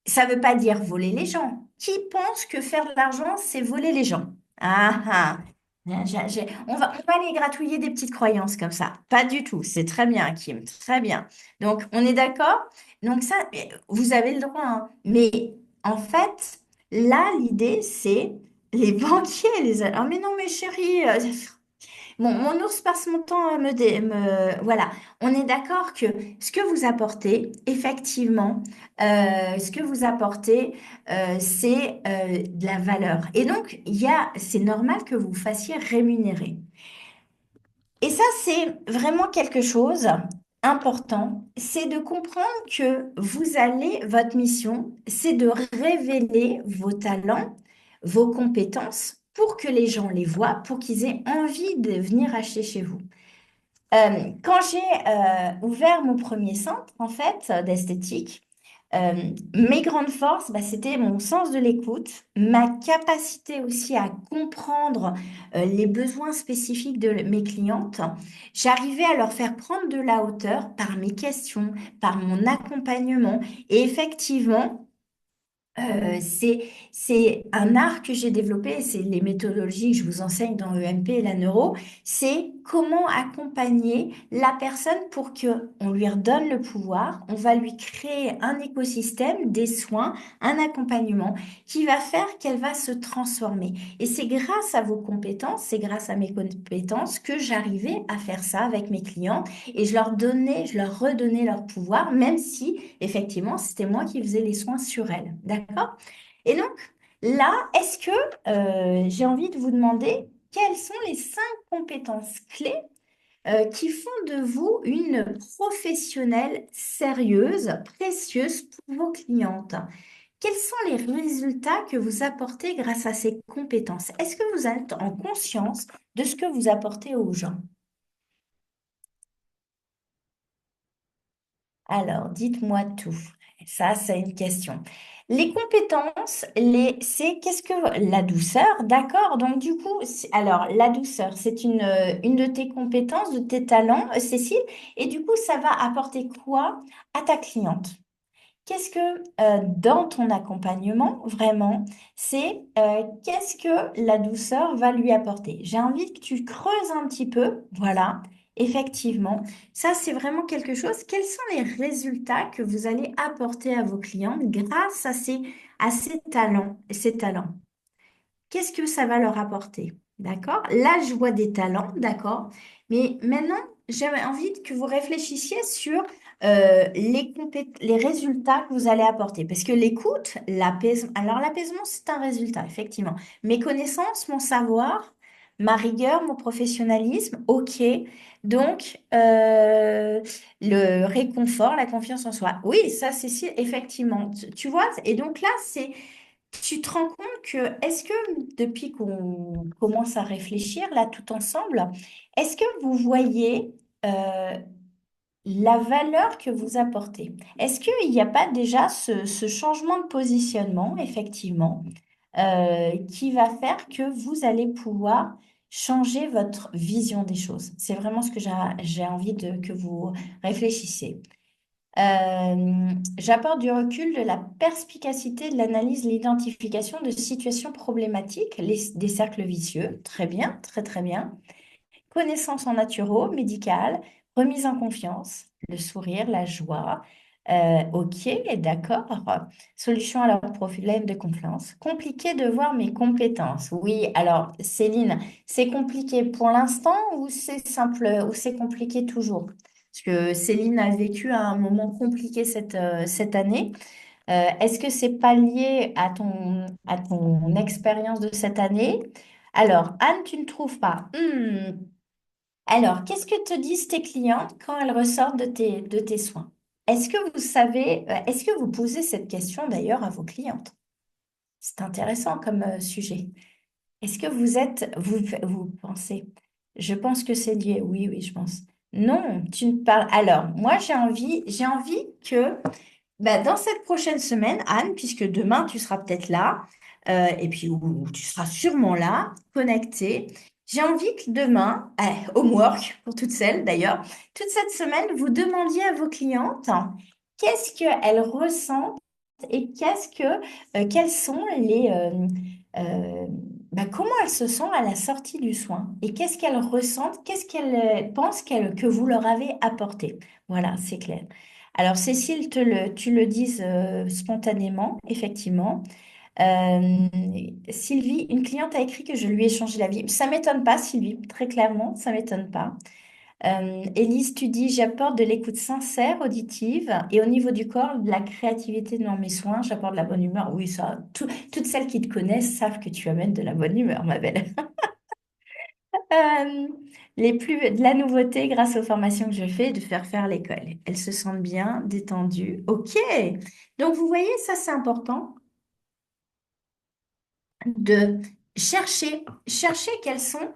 Ça ne veut pas dire voler les gens. Qui pense que faire de l'argent, c'est voler les gens? Ah ah. On va aller gratouiller des petites croyances comme ça. Pas du tout. C'est très bien, Kim. Très bien. Donc, on est d'accord? Donc, ça, vous avez le droit. Hein. Mais en fait, là, l'idée, c'est les banquiers. Ah, mais non, mais chérie. Bon, mon ours passe mon temps à Voilà, on est d'accord que ce que vous apportez, effectivement, ce que vous apportez, c'est de la valeur. Et donc, c'est normal que vous vous fassiez rémunérer. Et ça, c'est vraiment quelque chose important, c'est de comprendre que votre mission, c'est de révéler vos talents, vos compétences pour que les gens les voient, pour qu'ils aient envie de venir acheter chez vous. Quand j'ai ouvert mon premier centre, en fait, d'esthétique, mes grandes forces, bah, c'était mon sens de l'écoute, ma capacité aussi à comprendre les besoins spécifiques de mes clientes. J'arrivais à leur faire prendre de la hauteur par mes questions, par mon accompagnement. Et effectivement, c'est un art que j'ai développé, et c'est les méthodologies que je vous enseigne dans EMP et la neuro, c'est comment accompagner la personne pour que on lui redonne le pouvoir, on va lui créer un écosystème, des soins, un accompagnement qui va faire qu'elle va se transformer. Et c'est grâce à vos compétences, c'est grâce à mes compétences que j'arrivais à faire ça avec mes clients et je leur redonnais leur pouvoir, même si effectivement, c'était moi qui faisais les soins sur elle. D'accord? Et donc, là, est-ce que j'ai envie de vous demander quelles sont les 5 compétences clés qui font de vous une professionnelle sérieuse, précieuse pour vos clientes? Quels sont les résultats que vous apportez grâce à ces compétences? Est-ce que vous êtes en conscience de ce que vous apportez aux gens? Alors, dites-moi tout. Ça, c'est une question. Les compétences, c'est qu'est-ce que la douceur, d'accord? Donc, du coup, alors, la douceur, c'est une de tes compétences, de tes talents, Cécile, et du coup, ça va apporter quoi à ta cliente? Qu'est-ce que dans ton accompagnement, vraiment, c'est qu'est-ce que la douceur va lui apporter? J'ai envie que tu creuses un petit peu, voilà, effectivement. Ça, c'est vraiment quelque chose. Quels sont les résultats que vous allez apporter à vos clients grâce à ces talents, ces talents? Qu'est-ce que ça va leur apporter? D'accord? Là, je vois des talents, d'accord? Mais maintenant, j'avais envie que vous réfléchissiez sur les résultats que vous allez apporter. Parce que l'écoute, l'apaisement, alors l'apaisement, c'est un résultat, effectivement. Mes connaissances, mon savoir, ma rigueur, mon professionnalisme, ok. Donc, le réconfort, la confiance en soi. Oui, ça, c'est si, effectivement. Tu vois? Et donc là, tu te rends compte que, est-ce que depuis qu'on commence à réfléchir là tout ensemble, est-ce que vous voyez euh, la valeur que vous apportez? Est-ce qu'il n'y a pas déjà ce changement de positionnement, effectivement, qui va faire que vous allez pouvoir changer votre vision des choses? C'est vraiment ce que j'ai envie que vous réfléchissiez. J'apporte du recul, de la perspicacité, de l'analyse, l'identification de situations problématiques, des cercles vicieux. Très bien, très très bien. Connaissance en naturo, médical, remise en confiance, le sourire, la joie. Ok, d'accord. Solution à leurs problèmes de confiance. Compliqué de voir mes compétences. Oui, alors Céline, c'est compliqué pour l'instant ou c'est simple ou c'est compliqué toujours? Parce que Céline a vécu un moment compliqué cette année. Est-ce que c'est pas lié à ton expérience de cette année? Alors, Anne, tu ne trouves pas? Alors, qu'est-ce que te disent tes clientes quand elles ressortent de tes soins? Est-ce que vous savez, est-ce que vous posez cette question d'ailleurs à vos clientes? C'est intéressant comme sujet. Est-ce que vous pensez? Je pense que c'est lié. Oui, oui, je pense. Non, tu ne parles. Alors, moi, j'ai envie que bah, dans cette prochaine semaine, Anne, puisque demain tu seras peut-être là, et puis ou tu seras sûrement là, connectée, j'ai envie que demain, homework pour toutes celles d'ailleurs, toute cette semaine, vous demandiez à vos clientes qu'est-ce qu'elles ressentent et quels sont euh, comment elles se sentent à la sortie du soin et qu'est-ce qu'elles ressentent, qu'est-ce qu'elles pensent que vous leur avez apporté. Voilà, c'est clair. Alors, Cécile, tu le dises spontanément, effectivement. Euh, Sylvie, une cliente a écrit que je lui ai changé la vie. Ça m'étonne pas, Sylvie, très clairement, ça m'étonne pas. Élise, tu dis, j'apporte de l'écoute sincère, auditive, et au niveau du corps, de la créativité dans mes soins, j'apporte de la bonne humeur. Oui, ça, toutes celles qui te connaissent savent que tu amènes de la bonne humeur, ma belle. Euh, de la nouveauté grâce aux formations que je fais, de faire l'école. Elles se sentent bien, détendues. OK. Donc, vous voyez, ça, c'est important de chercher quels sont.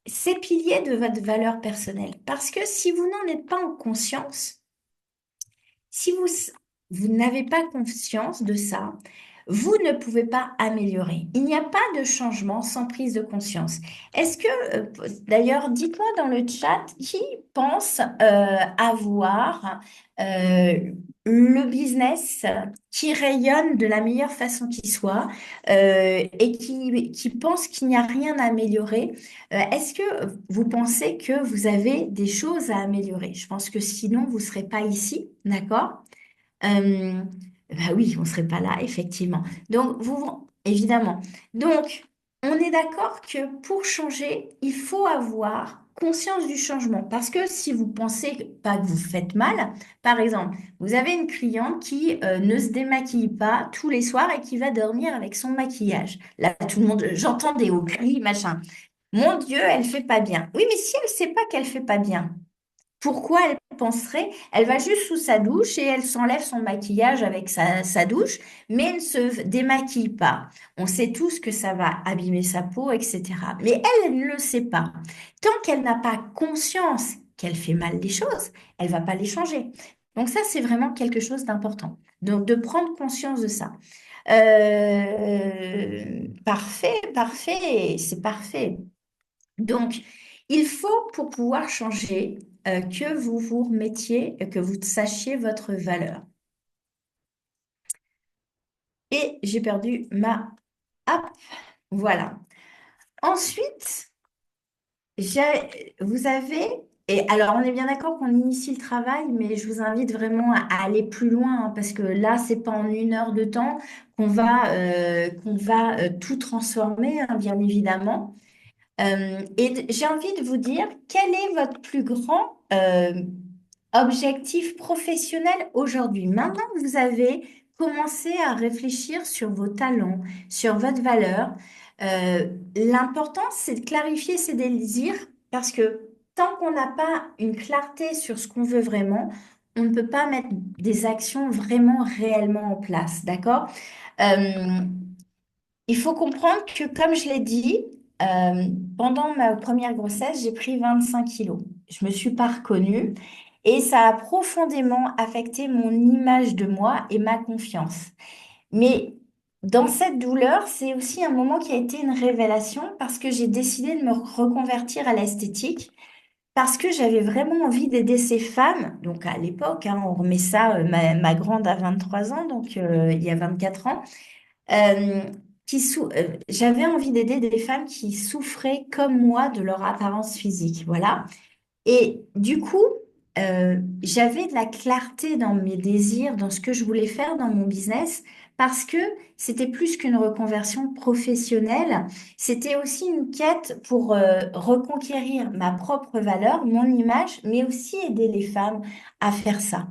ces piliers de votre valeur personnelle. Parce que si vous n'en êtes pas en conscience, si vous n'avez pas conscience de ça, vous ne pouvez pas améliorer. Il n'y a pas de changement sans prise de conscience. Est-ce que, d'ailleurs, dites-moi dans le chat qui pense avoir euh, le business qui rayonne de la meilleure façon qui soit et qui pense qu'il n'y a rien à améliorer. Est-ce que vous pensez que vous avez des choses à améliorer? Je pense que sinon, vous ne serez pas ici, d'accord? Euh, Bah oui, on ne serait pas là, effectivement. Donc, évidemment. Donc, on est d'accord que pour changer, il faut avoir conscience du changement. Parce que si vous pensez pas que vous faites mal, par exemple, vous avez une cliente qui ne se démaquille pas tous les soirs et qui va dormir avec son maquillage. Là, tout le monde, j'entends des hauts cris, machin. Mon Dieu, elle fait pas bien. Oui, mais si elle sait pas qu'elle fait pas bien, pourquoi elle penserait? Elle va juste sous sa douche et elle s'enlève son maquillage avec sa douche, mais elle ne se démaquille pas. On sait tous que ça va abîmer sa peau, etc. Mais elle ne le sait pas. Tant qu'elle n'a pas conscience qu'elle fait mal les choses, elle va pas les changer. Donc ça, c'est vraiment quelque chose d'important. Donc de prendre conscience de ça. Parfait, parfait, c'est parfait. Donc, il faut, pour pouvoir changer, que vous vous remettiez, que vous sachiez votre valeur. Et j'ai perdu ma... Hop, voilà. Ensuite, vous avez... Et alors, on est bien d'accord qu'on initie le travail, mais je vous invite vraiment à aller plus loin, hein, parce que là, c'est pas en 1 heure de temps qu'on va tout transformer, hein, bien évidemment. Et j'ai envie de vous dire, quel est votre plus grand objectif professionnel aujourd'hui? Maintenant que vous avez commencé à réfléchir sur vos talents, sur votre valeur, l'important, c'est de clarifier ses désirs parce que tant qu'on n'a pas une clarté sur ce qu'on veut vraiment, on ne peut pas mettre des actions vraiment réellement en place, d'accord? Euh, il faut comprendre que, comme je l'ai dit, euh, pendant ma première grossesse, j'ai pris 25 kilos. Je me suis pas reconnue et ça a profondément affecté mon image de moi et ma confiance. Mais dans cette douleur, c'est aussi un moment qui a été une révélation parce que j'ai décidé de me reconvertir à l'esthétique parce que j'avais vraiment envie d'aider ces femmes. Donc à l'époque, hein, on remet ça, ma grande a 23 ans, donc il y a 24 ans euh, j'avais envie d'aider des femmes qui souffraient comme moi de leur apparence physique, voilà. Et du coup, j'avais de la clarté dans mes désirs, dans ce que je voulais faire dans mon business, parce que c'était plus qu'une reconversion professionnelle, c'était aussi une quête pour reconquérir ma propre valeur, mon image, mais aussi aider les femmes à faire ça.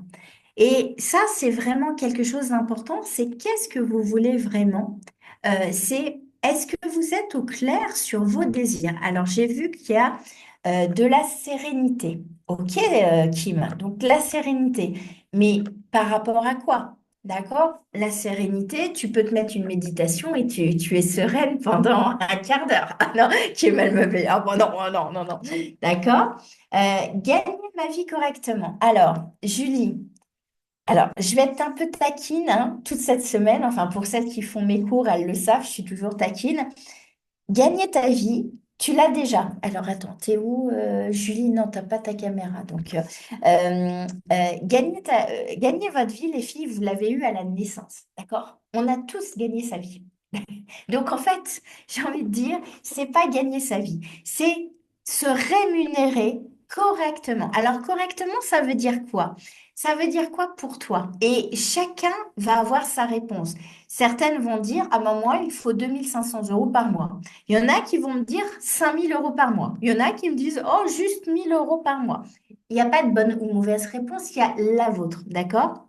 Et ça, c'est vraiment quelque chose d'important, c'est qu'est-ce que vous voulez vraiment? C'est est-ce que vous êtes au clair sur vos désirs? Alors, j'ai vu qu'il y a de la sérénité. Ok, Kim. Donc, la sérénité. Mais par rapport à quoi? D'accord? La sérénité, tu peux te mettre une méditation et tu es sereine pendant un quart d'heure. Ah non, Kim, elle me fait. Ah bon, non, oh non, non, non. D'accord? Gagner ma vie correctement. Alors, Julie. Alors, je vais être un peu taquine hein, toute cette semaine. Enfin, pour celles qui font mes cours, elles le savent, je suis toujours taquine. Gagner ta vie, tu l'as déjà. Alors, attends, t'es où, Julie? Non, t'as pas ta caméra. Donc, gagner votre vie, les filles, vous l'avez eu à la naissance. D'accord? On a tous gagné sa vie. Donc, en fait, j'ai envie de dire, c'est pas gagner sa vie, c'est se rémunérer correctement. Alors, correctement, ça veut dire quoi? Ça veut dire quoi pour toi? Et chacun va avoir sa réponse. Certaines vont dire, ah ben moi, il faut 2 500 € par mois. Il y en a qui vont me dire 5 000 € par mois. Il y en a qui me disent, oh, juste 1 000 € par mois. Il n'y a pas de bonne ou mauvaise réponse, il y a la vôtre, d'accord?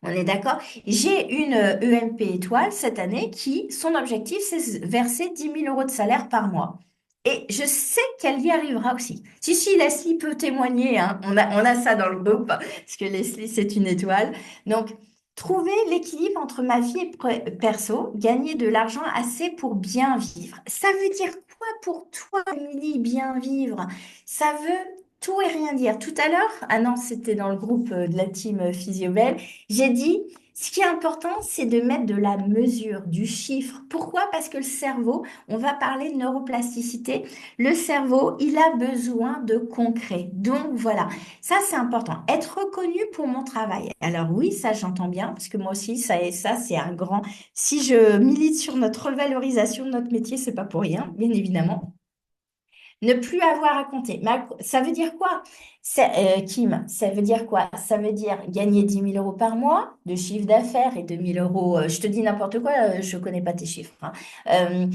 On est d'accord? J'ai une EMP étoile cette année qui, son objectif, c'est de verser 10 000 € de salaire par mois. Et je sais qu'elle y arrivera aussi. Si, Leslie peut témoigner, hein. On a ça dans le groupe, parce que Leslie, c'est une étoile. Donc, Trouver l'équilibre entre ma vie et perso, gagner de l'argent assez pour bien vivre. Ça veut dire quoi pour toi, Émilie, bien vivre? Ça veut tout et rien dire. Tout à l'heure, ah non, c'était dans le groupe de la team Physiobel, j'ai dit, ce qui est important, c'est de mettre de la mesure, du chiffre. Pourquoi? Parce que le cerveau, on va parler de neuroplasticité, le cerveau, il a besoin de concret. Donc voilà. Ça, c'est important. Être reconnu pour mon travail. Alors oui, ça, j'entends bien, parce que moi aussi, ça, c'est un grand... Si je milite sur notre revalorisation de notre métier, c'est pas pour rien, bien évidemment. Ne plus avoir à compter. Ça veut dire quoi, Kim? Ça veut dire quoi? Ça veut dire gagner 10 000 € par mois de chiffre d'affaires et 2 000 €. Je te dis n'importe quoi, je connais pas tes chiffres, hein. Euh,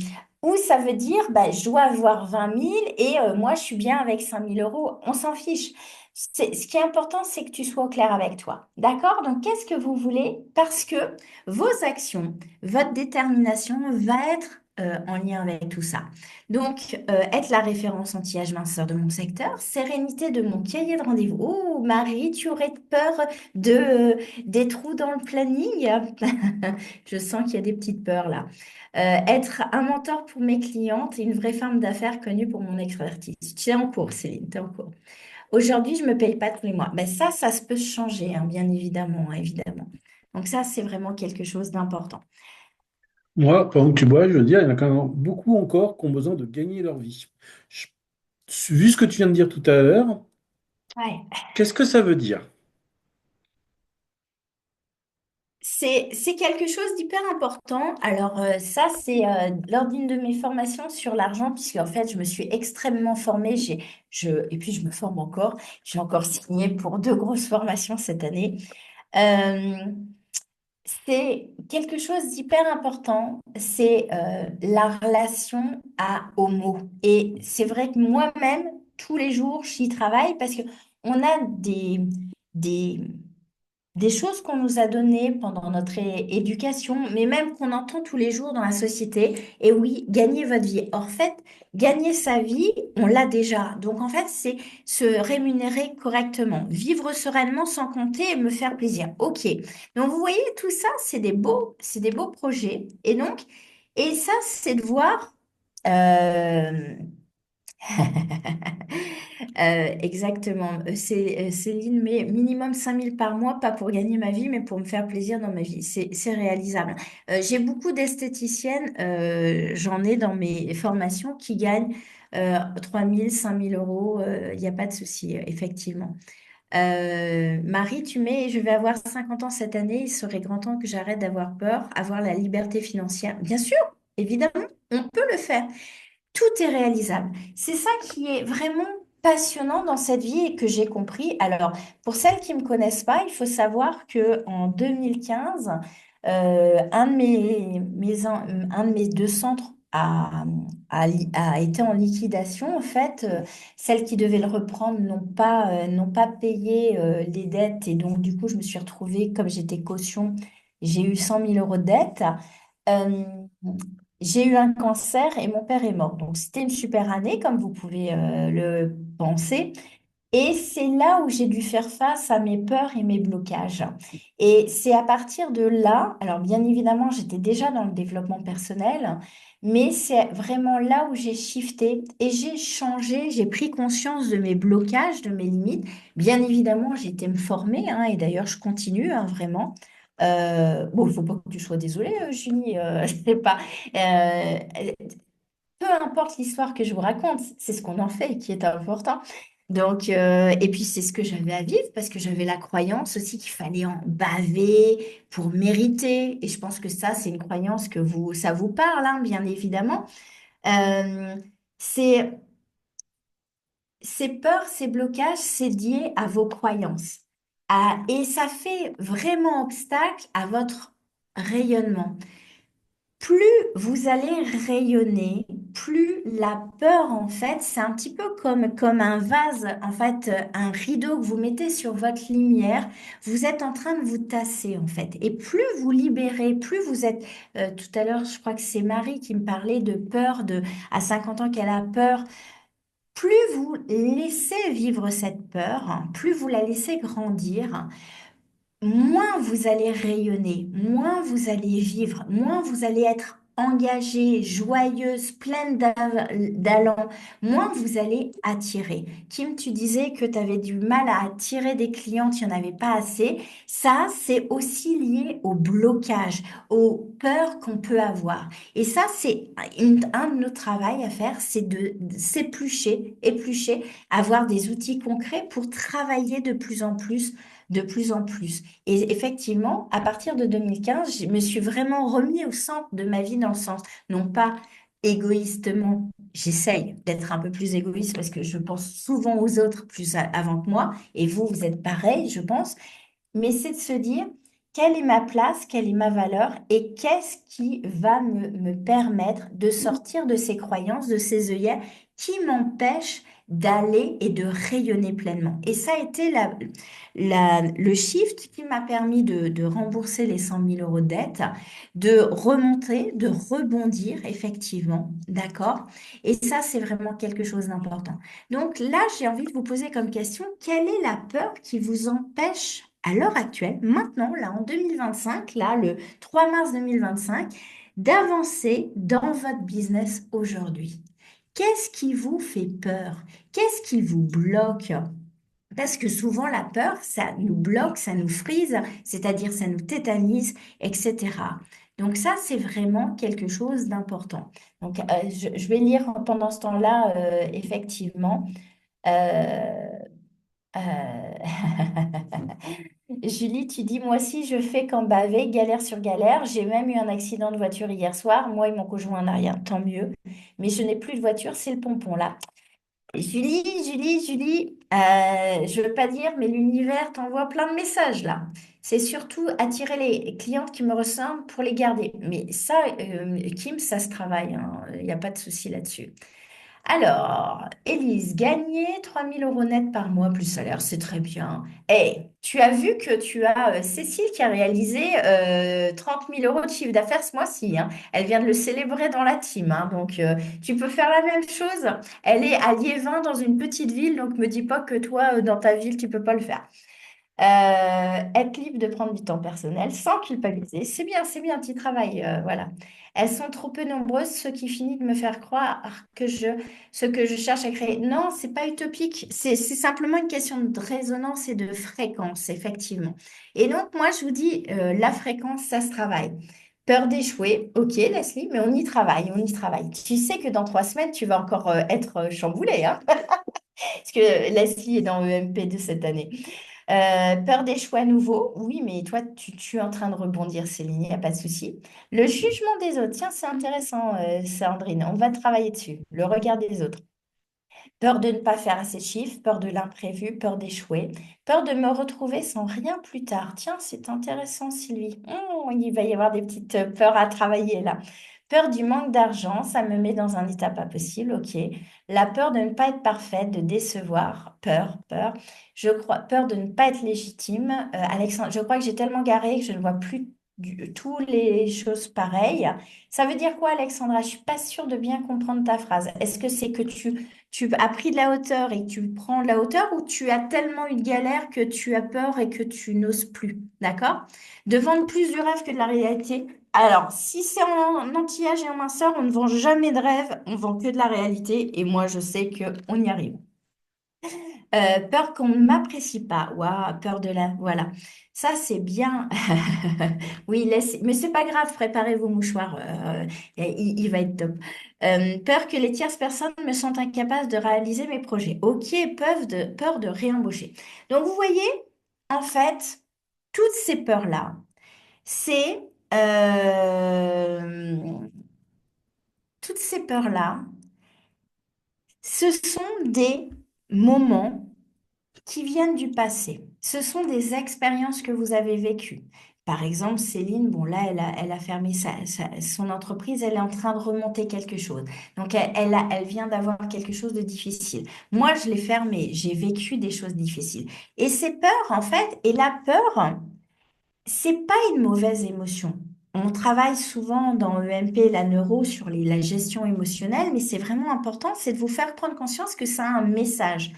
ou ça veut dire, bah, je dois avoir 20 000 et moi, je suis bien avec 5 000 €. On s'en fiche. Ce qui est important, c'est que tu sois au clair avec toi. D'accord? Donc, qu'est-ce que vous voulez? Parce que vos actions, votre détermination va être en lien avec tout ça. Donc, être la référence anti-âge minceur de mon secteur, sérénité de mon cahier de rendez-vous. Oh, Marie, tu aurais peur des trous dans le planning? Je sens qu'il y a des petites peurs là. Être un mentor pour mes clientes et une vraie femme d'affaires connue pour mon expertise. Tu es en cours, Céline, tu es en cours. Aujourd'hui, je ne me paye pas tous les mois. Ben ça se peut changer, hein, bien évidemment, hein, évidemment. Donc ça, c'est vraiment quelque chose d'important. Moi, pendant que tu bois, je veux dire, il y en a quand même beaucoup encore qui ont besoin de gagner leur vie. Je- Vu ce que tu viens de dire tout à l'heure, Ouais. qu'est-ce que ça veut dire? C'est quelque chose d'hyper important. Alors ça, c'est lors d'une de mes formations sur l'argent, puisque en fait, je me suis extrêmement formée. Et puis, je me forme encore. J'ai encore signé pour deux grosses formations cette année. Euh, c'est quelque chose d'hyper important. C'est la relation aux mots. Et c'est vrai que moi-même, tous les jours, j'y travaille parce que on a des des choses qu'on nous a données pendant notre éducation, mais même qu'on entend tous les jours dans la société. Et oui, gagner votre vie. En fait, gagner sa vie, on l'a déjà. Donc, en fait, c'est se rémunérer correctement, vivre sereinement sans compter et me faire plaisir. OK. Donc, vous voyez, tout ça, c'est des beaux projets. Et donc, et ça, c'est de voir. euh, exactement. Céline, mais minimum 5 000 par mois, pas pour gagner ma vie, mais pour me faire plaisir dans ma vie. C'est réalisable. J'ai beaucoup d'esthéticiennes, j'en ai dans mes formations qui gagnent 3 000, 5 000 euros. Il n'y a pas de souci, effectivement. Marie, je vais avoir 50 ans cette année. Il serait grand temps que j'arrête d'avoir peur, avoir la liberté financière. Bien sûr, évidemment, on peut le faire. Tout est réalisable. C'est ça qui est vraiment passionnant dans cette vie et que j'ai compris. Alors, pour celles qui ne me connaissent pas, il faut savoir que en 2015, un de mes deux centres a été en liquidation. En fait, celles qui devaient le reprendre n'ont pas payé les dettes et donc, du coup, je me suis retrouvée, comme j'étais caution, j'ai eu 100 000 € de dettes. Euh, j'ai eu un cancer et mon père est mort. Donc, c'était une super année, comme vous pouvez le penser. Et c'est là où j'ai dû faire face à mes peurs et mes blocages. Et c'est à partir de là, alors bien évidemment, j'étais déjà dans le développement personnel, mais c'est vraiment là où j'ai shifté et j'ai changé, j'ai pris conscience de mes blocages, de mes limites. Bien évidemment, j'ai été me former, hein, et d'ailleurs, je continue, hein, vraiment. Bon, il ne faut pas que tu sois désolée, Julie, je sais pas. Euh, Peu importe l'histoire que je vous raconte, c'est ce qu'on en fait qui est important. Donc, et puis c'est ce que j'avais à vivre parce que j'avais la croyance aussi qu'il fallait en baver pour mériter. Et je pense que ça, c'est une croyance ça vous parle, hein, bien évidemment. Euh, c'est, Ces peurs, ces blocages, c'est lié à vos croyances. Et ça fait vraiment obstacle à votre rayonnement. Plus vous allez rayonner, plus la peur, en fait, c'est un petit peu comme un vase, en fait, un rideau que vous mettez sur votre lumière. Vous êtes en train de vous tasser, en fait. Et plus vous libérez, plus vous êtes... tout à l'heure, je crois que c'est Marie qui me parlait de peur, à 50 ans qu'elle a peur. Plus vous laissez vivre cette peur, hein, plus vous la laissez grandir, moins vous allez rayonner, moins vous allez vivre, moins vous allez être engagée, joyeuse, pleine d'allant, moins vous allez attirer. Kim, tu disais que tu avais du mal à attirer des clients, il n'y en avait pas assez. Ça, c'est aussi lié au blocage, aux peurs qu'on peut avoir. Et ça, c'est un de nos travaux à faire, c'est de s'éplucher, éplucher, avoir des outils concrets pour travailler de plus en plus, de plus en plus. Et effectivement, à partir de 2015, je me suis vraiment remis au centre de ma vie dans le sens, non pas égoïstement, j'essaye d'être un peu plus égoïste parce que je pense souvent aux autres plus avant que moi, et vous, vous êtes pareil, je pense, mais c'est de se dire quelle est ma place, quelle est ma valeur et qu'est-ce qui va me permettre de sortir de ces croyances, de ces œillets qui m'empêchent d'aller et de rayonner pleinement. Et ça a été le shift qui m'a permis de rembourser les 100 000 € de dette, de remonter, de rebondir, effectivement, d'accord? Et ça, c'est vraiment quelque chose d'important. Donc là, j'ai envie de vous poser comme question, quelle est la peur qui vous empêche à l'heure actuelle, maintenant, là, en 2025, là, le 3 mars 2025, d'avancer dans votre business aujourd'hui? Qu'est-ce qui vous fait peur? Qu'est-ce qui vous bloque? Parce que souvent, la peur, ça nous bloque, ça nous frise, c'est-à-dire ça nous tétanise, etc. Donc ça, c'est vraiment quelque chose d'important. Donc, je vais lire pendant ce temps-là, effectivement. Euh, euh, Julie, tu dis, moi aussi, je fais comme bavé, galère sur galère. J'ai même eu un accident de voiture hier soir. Moi et mon conjoint, on n'a rien, tant mieux. Mais je n'ai plus de voiture, c'est le pompon là. Julie, je veux pas dire, mais l'univers t'envoie plein de messages là. C'est surtout attirer les clientes qui me ressemblent pour les garder. Mais ça, Kim, ça se travaille, hein. Il n'y a pas de souci là-dessus. Alors, Élise, gagner 3 000 € net par mois plus salaire, c'est très bien. Et tu as vu que tu as Cécile qui a réalisé 30 000 € de chiffre d'affaires ce mois-ci, hein. Elle vient de le célébrer dans la team, hein. Donc, tu peux faire la même chose. Elle est à Liévin dans une petite ville, donc me dis pas que toi, dans ta ville, tu peux pas le faire. Être libre de prendre du temps personnel sans culpabiliser. C'est bien, petit travail, voilà. Elles sont trop peu nombreuses, ce qui finit de me faire croire ce que je cherche à créer. Non, c'est pas utopique. C'est simplement une question de résonance et de fréquence, effectivement. Et donc, moi, je vous dis, la fréquence, ça se travaille. Peur d'échouer, ok, Leslie, mais on y travaille, on y travaille. Tu sais que dans 3 semaines, tu vas encore être chamboulée, hein, parce que Leslie est dans EMP de cette année. Peur des choix nouveaux, oui, mais toi, tu es en train de rebondir, Céline, il n'y a pas de souci. Le jugement des autres, tiens, c'est intéressant, Sandrine, on va travailler dessus. Le regard des autres. Peur de ne pas faire assez de chiffres, peur de l'imprévu, peur d'échouer, peur de me retrouver sans rien plus tard. Tiens, c'est intéressant, Sylvie. Il va y avoir des petites peurs à travailler là. Peur du manque d'argent, ça me met dans un état pas possible, ok. La peur de ne pas être parfaite, de décevoir, peur. Je crois, peur de ne pas être légitime. Alexandre, je crois que j'ai tellement garé que je ne vois plus tous les choses pareilles. Ça veut dire quoi, Alexandra? Je suis pas sûre de bien comprendre ta phrase. Est-ce que c'est que tu as pris de la hauteur et que tu prends de la hauteur ou tu as tellement eu de galère que tu as peur et que tu n'oses plus, d'accord? De vendre plus du rêve que de la réalité. Alors, si c'est en anti-âge et en minceur, on ne vend jamais de rêve, on vend que de la réalité et moi je sais qu'on y arrive. Peur qu'on ne m'apprécie pas. Waouh, peur de la... Voilà. Ça, c'est bien. Oui, mais c'est pas grave, préparez vos mouchoirs. Il va être top. Peur que les tierces personnes me sentent incapable de réaliser mes projets. Ok, peur de réembaucher. Donc, vous voyez, en fait, toutes ces peurs-là, c'est... euh, toutes ces peurs-là, ce sont des moments qui viennent du passé. Ce sont des expériences que vous avez vécues. Par exemple, Céline, bon là, elle a fermé son entreprise, elle est en train de remonter quelque chose. Donc, elle vient d'avoir quelque chose de difficile. Moi, je l'ai fermé, j'ai vécu des choses difficiles. Et ces peurs, en fait, et la peur, c'est pas une mauvaise émotion. On travaille souvent dans EMP, la neuro, sur la gestion émotionnelle, mais c'est vraiment important, c'est de vous faire prendre conscience que ça a un message.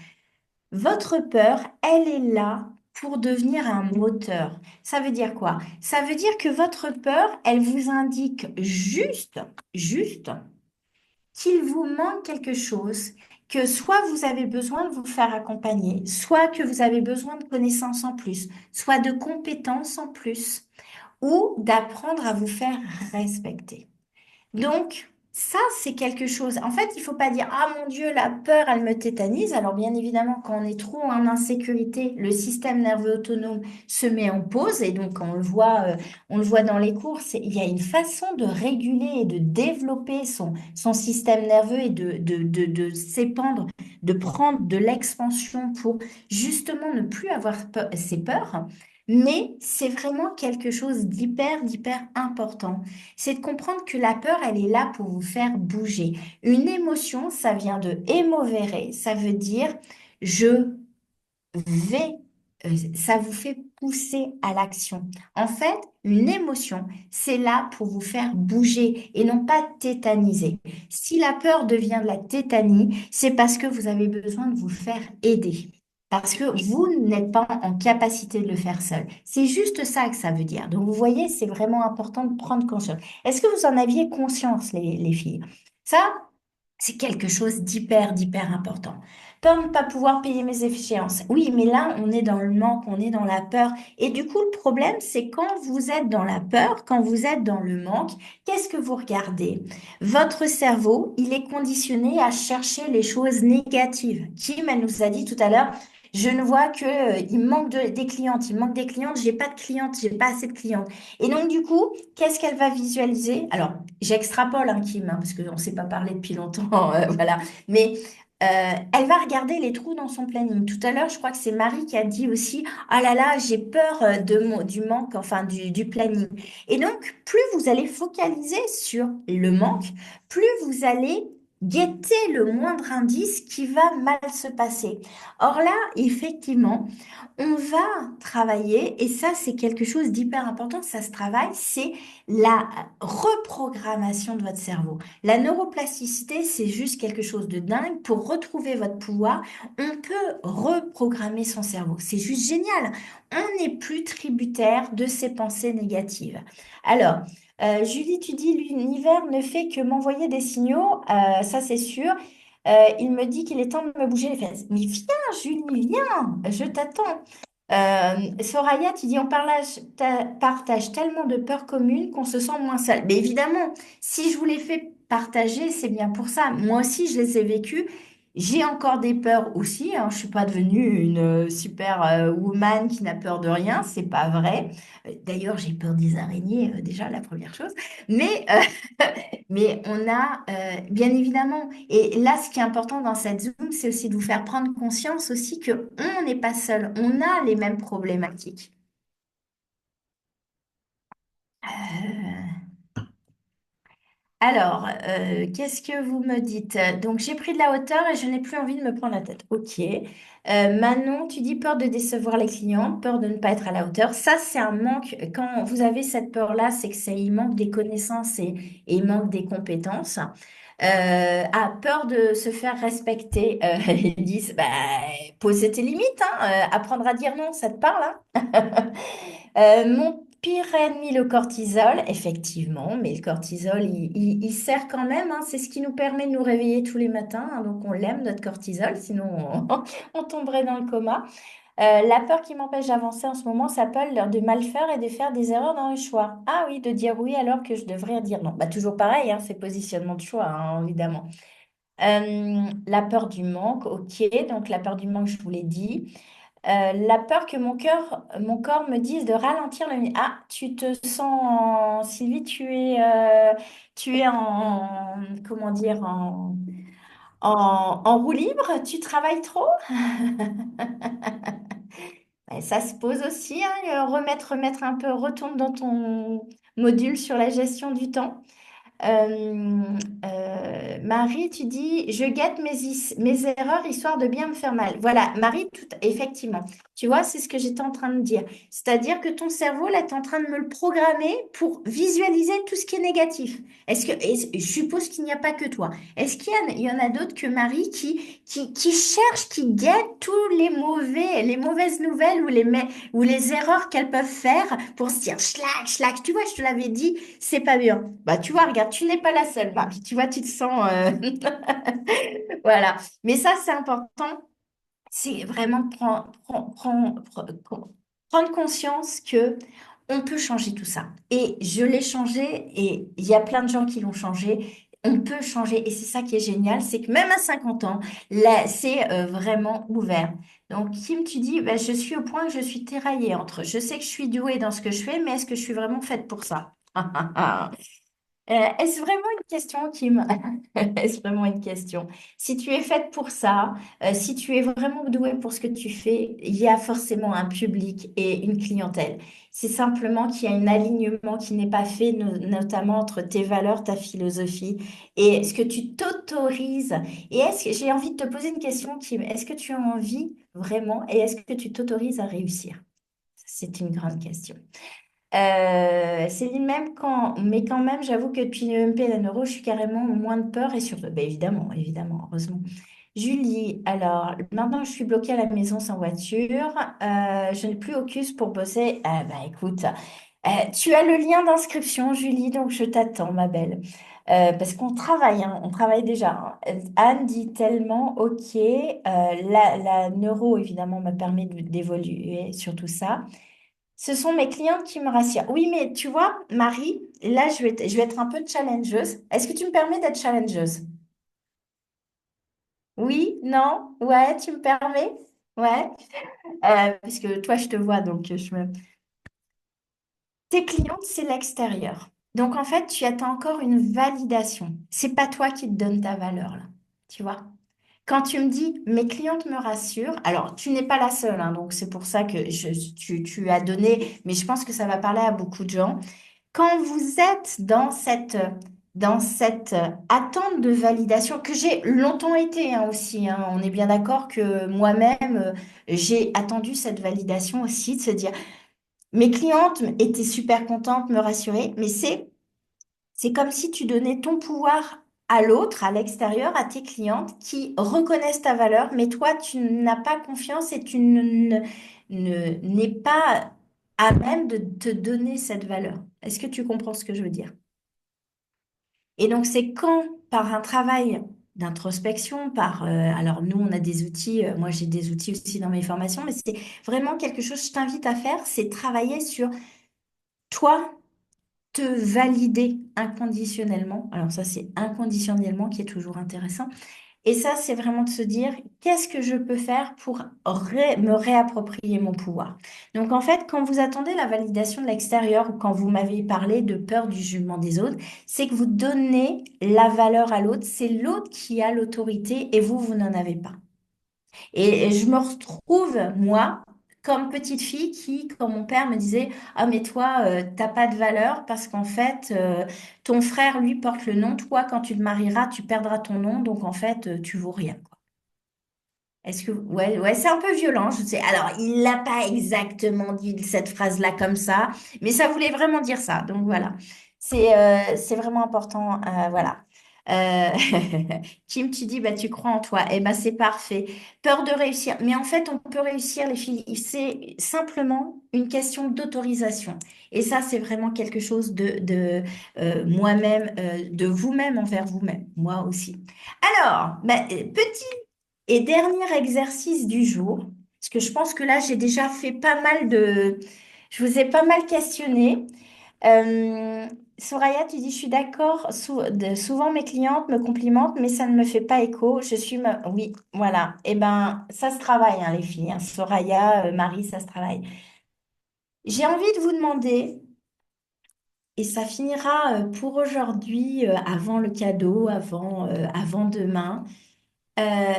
Votre peur, elle est là pour devenir un moteur. Ça veut dire quoi? Ça veut dire que votre peur, elle vous indique juste qu'il vous manque quelque chose, que soit vous avez besoin de vous faire accompagner, soit que vous avez besoin de connaissances en plus, soit de compétences en plus, ou d'apprendre à vous faire respecter. Donc, ça, c'est quelque chose. En fait, il faut pas dire, ah mon Dieu, la peur, elle me tétanise. Alors, bien évidemment, quand on est trop en insécurité, le système nerveux autonome se met en pause. Et donc, on le voit dans les cours, il y a une façon de réguler et de développer son système nerveux et de s'épandre, de prendre de l'expansion pour justement ne plus avoir ces peurs. Mais c'est vraiment quelque chose d'hyper important, c'est de comprendre que la peur, elle est là pour vous faire bouger. Une émotion, ça vient de émovere, ça veut dire je vais, ça vous fait pousser à l'action. En fait, une émotion, c'est là pour vous faire bouger et non pas tétaniser. Si la peur devient de la tétanie, c'est parce que vous avez besoin de vous faire aider. Parce que vous n'êtes pas en capacité de le faire seul. C'est juste ça que ça veut dire. Donc, vous voyez, c'est vraiment important de prendre conscience. Est-ce que vous en aviez conscience, les filles? Ça, c'est quelque chose d'hyper important. Peur de ne pas pouvoir payer mes échéances. Oui, mais là, on est dans le manque, on est dans la peur. Et du coup, le problème, c'est quand vous êtes dans la peur, quand vous êtes dans le manque, qu'est-ce que vous regardez? Votre cerveau, il est conditionné à chercher les choses négatives. Kim, elle nous a dit tout à l'heure, je ne vois que, il me manque des clientes, il me manque des clientes, j'ai pas de clientes, j'ai pas assez de clientes. Et donc, du coup, qu'est-ce qu'elle va visualiser? Alors, j'extrapole, hein, Kim, hein, parce qu'on ne s'est pas parlé depuis longtemps, voilà. Mais elle va regarder les trous dans son planning. Tout à l'heure, je crois que c'est Marie qui a dit aussi, ah là là, j'ai peur du manque, enfin du planning. Et donc, plus vous allez focaliser sur le manque, plus vous allez guetter le moindre indice qui va mal se passer. Or là, effectivement, on va travailler, et ça c'est quelque chose d'hyper important, ça se travaille, c'est la reprogrammation de votre cerveau. La neuroplasticité, c'est juste quelque chose de dingue. Pour retrouver votre pouvoir, on peut reprogrammer son cerveau. C'est juste génial. On n'est plus tributaire de ses pensées négatives. Alors, Julie, tu dis l'univers ne fait que m'envoyer des signaux, ça c'est sûr. Il me dit qu'il est temps de me bouger les fesses. Mais viens, Julie, viens, je t'attends. Soraya, tu dis on partage tellement de peurs communes qu'on se sent moins seul. Mais évidemment, si je vous les fais partager, c'est bien pour ça. Moi aussi, je les ai vécues. J'ai encore des peurs aussi, hein. Je suis pas devenue une super woman qui n'a peur de rien. C'est pas vrai. D'ailleurs, j'ai peur des araignées, déjà, la première chose. Mais mais on a, bien évidemment, et là, ce qui est important dans cette Zoom, c'est aussi de vous faire prendre conscience aussi que on n'est pas seul, on a les mêmes problématiques. Euh, alors, qu'est-ce que vous me dites? Donc, j'ai pris de la hauteur et je n'ai plus envie de me prendre la tête. Ok. Manon, tu dis peur de décevoir les clients, peur de ne pas être à la hauteur. Ça, c'est un manque. Quand vous avez cette peur-là, c'est que il manque des connaissances et il manque des compétences. Peur de se faire respecter. Ils disent, bah, poser tes limites, hein, apprendre à dire non, ça te parle, hein. Mon pire ennemi, le cortisol, effectivement, mais le cortisol, il sert quand même, hein, c'est ce qui nous permet de nous réveiller tous les matins, hein, donc on l'aime, notre cortisol, sinon on tomberait dans le coma. La peur qui m'empêche d'avancer en ce moment s'appelle de mal faire et de faire des erreurs dans les choix. Ah oui, de dire oui alors que je devrais dire non. Bah, toujours pareil, hein, c'est positionnement de choix, hein, évidemment. La peur du manque, ok, donc la peur du manque, je vous l'ai dit. La peur que mon corps me dise de ralentir le... Ah, tu te sens, Sylvie, tu es en, comment dire, en roue libre, tu travailles trop? Et ça se pose aussi, hein, remettre un peu, retourne dans ton module sur la gestion du temps. Euh, Marie, tu dis, je guette mes erreurs histoire de bien me faire mal. Voilà, Marie, effectivement. Tu vois, c'est ce que j'étais en train de dire. C'est-à-dire que ton cerveau, là, tu es en train de me le programmer pour visualiser tout ce qui est négatif. Et je suppose qu'il n'y a pas que toi. Est-ce il y en a d'autres que Marie qui cherchent, qui guettent tous les mauvaises nouvelles ou les erreurs qu'elles peuvent faire pour se dire, schlac, schlac, tu vois, je te l'avais dit, c'est pas bien. Bah, tu vois, regarde, tu n'es pas la seule, Marie. Tu vois, tu te sens. Voilà. Mais ça, c'est important. C'est vraiment prendre conscience que on peut changer tout ça. Et je l'ai changé et il y a plein de gens qui l'ont changé. On peut changer et c'est ça qui est génial, c'est que même à 50 ans, là, c'est vraiment ouvert. Donc, Kim, tu dis, bah, je suis au point que je suis tiraillée entre, je sais que je suis douée dans ce que je fais, mais est-ce que je suis vraiment faite pour ça? Est-ce vraiment une question, Kim? Est-ce vraiment une question? Si tu es faite pour ça, si tu es vraiment douée pour ce que tu fais, il y a forcément un public et une clientèle. C'est simplement qu'il y a un alignement qui n'est pas fait, notamment entre tes valeurs, ta philosophie et ce que tu t'autorises. Et est-ce que j'ai envie de te poser une question, Kim? Est-ce que tu as envie vraiment et est-ce que tu t'autorises à réussir? C'est une grande question. Céline, mais quand même, j'avoue que depuis le MP et la neuro, je suis carrément moins de peur et surtout, bah, évidemment, évidemment, heureusement. Julie, alors, maintenant que je suis bloquée à la maison sans voiture, je n'ai plus Ocus pour bosser. Ah, bah écoute, tu as le lien d'inscription, Julie, donc je t'attends, ma belle. Parce qu'on travaille, hein, on travaille déjà, hein. Anne dit tellement, ok, la neuro, évidemment, m'a permis d'évoluer sur tout ça. Ce sont mes clientes qui me rassurent. Oui, mais tu vois, Marie, là, je vais être un peu challengeuse. Est-ce que tu me permets d'être challengeuse? Oui? Non? Ouais, tu me permets? Ouais. Parce que toi, je te vois, donc je me... Tes clientes, c'est l'extérieur. Donc, en fait, tu attends encore une validation. C'est pas toi qui te donne ta valeur, là. Tu vois? Quand tu me dis, mes clientes me rassurent, alors tu n'es pas la seule, hein, donc c'est pour ça que tu as donné, mais je pense que ça va parler à beaucoup de gens. Quand vous êtes dans cette attente de validation, que j'ai longtemps été hein, aussi, hein, on est bien d'accord que moi-même, j'ai attendu cette validation aussi, de se dire, mes clientes étaient super contentes, me rassuraient, mais c'est comme si tu donnais ton pouvoir à l'autre, à l'extérieur, à tes clientes qui reconnaissent ta valeur, mais toi, tu n'as pas confiance et tu n'es pas à même de te donner cette valeur. Est-ce que tu comprends ce que je veux dire? Et donc, c'est quand, par un travail d'introspection, alors nous, on a des outils, moi j'ai des outils aussi dans mes formations, mais c'est vraiment quelque chose que je t'invite à faire, c'est travailler sur toi, te valider inconditionnellement. Alors ça, c'est inconditionnellement qui est toujours intéressant. Et ça, c'est vraiment de se dire, qu'est-ce que je peux faire pour me réapproprier mon pouvoir? Donc, en fait, quand vous attendez la validation de l'extérieur ou quand vous m'avez parlé de peur du jugement des autres, c'est que vous donnez la valeur à l'autre. C'est l'autre qui a l'autorité et vous n'en avez pas. Et je me retrouve, moi, comme petite fille qui, quand mon père me disait, ah mais toi, t'as pas de valeur parce qu'en fait, ton frère, lui, porte le nom. Toi, quand tu te marieras, tu perdras ton nom. Donc, en fait, tu vaux rien. Est-ce que... Ouais, ouais, c'est un peu violent, je sais. Alors, il n'a pas exactement dit cette phrase-là comme ça, mais ça voulait vraiment dire ça. Donc, voilà. C'est vraiment important. Voilà. Euh, Kim, tu dis, bah, tu crois en toi. Eh ben, c'est parfait. Peur de réussir. Mais en fait, on peut réussir, les filles. C'est simplement une question d'autorisation. Et ça, c'est vraiment quelque chose de moi-même, de vous-même envers vous-même. Moi aussi. Alors, bah, petit et dernier exercice du jour, parce que je pense que là, j'ai déjà fait pas mal de... Je vous ai pas mal questionné. Euh, Soraya, tu dis, je suis d'accord, souvent mes clientes me complimentent, mais ça ne me fait pas écho. Oui, voilà. Eh ben, ça se travaille, hein, les filles, hein. Soraya, Marie, ça se travaille. J'ai envie de vous demander, et ça finira pour aujourd'hui, avant le cadeau, avant demain, euh,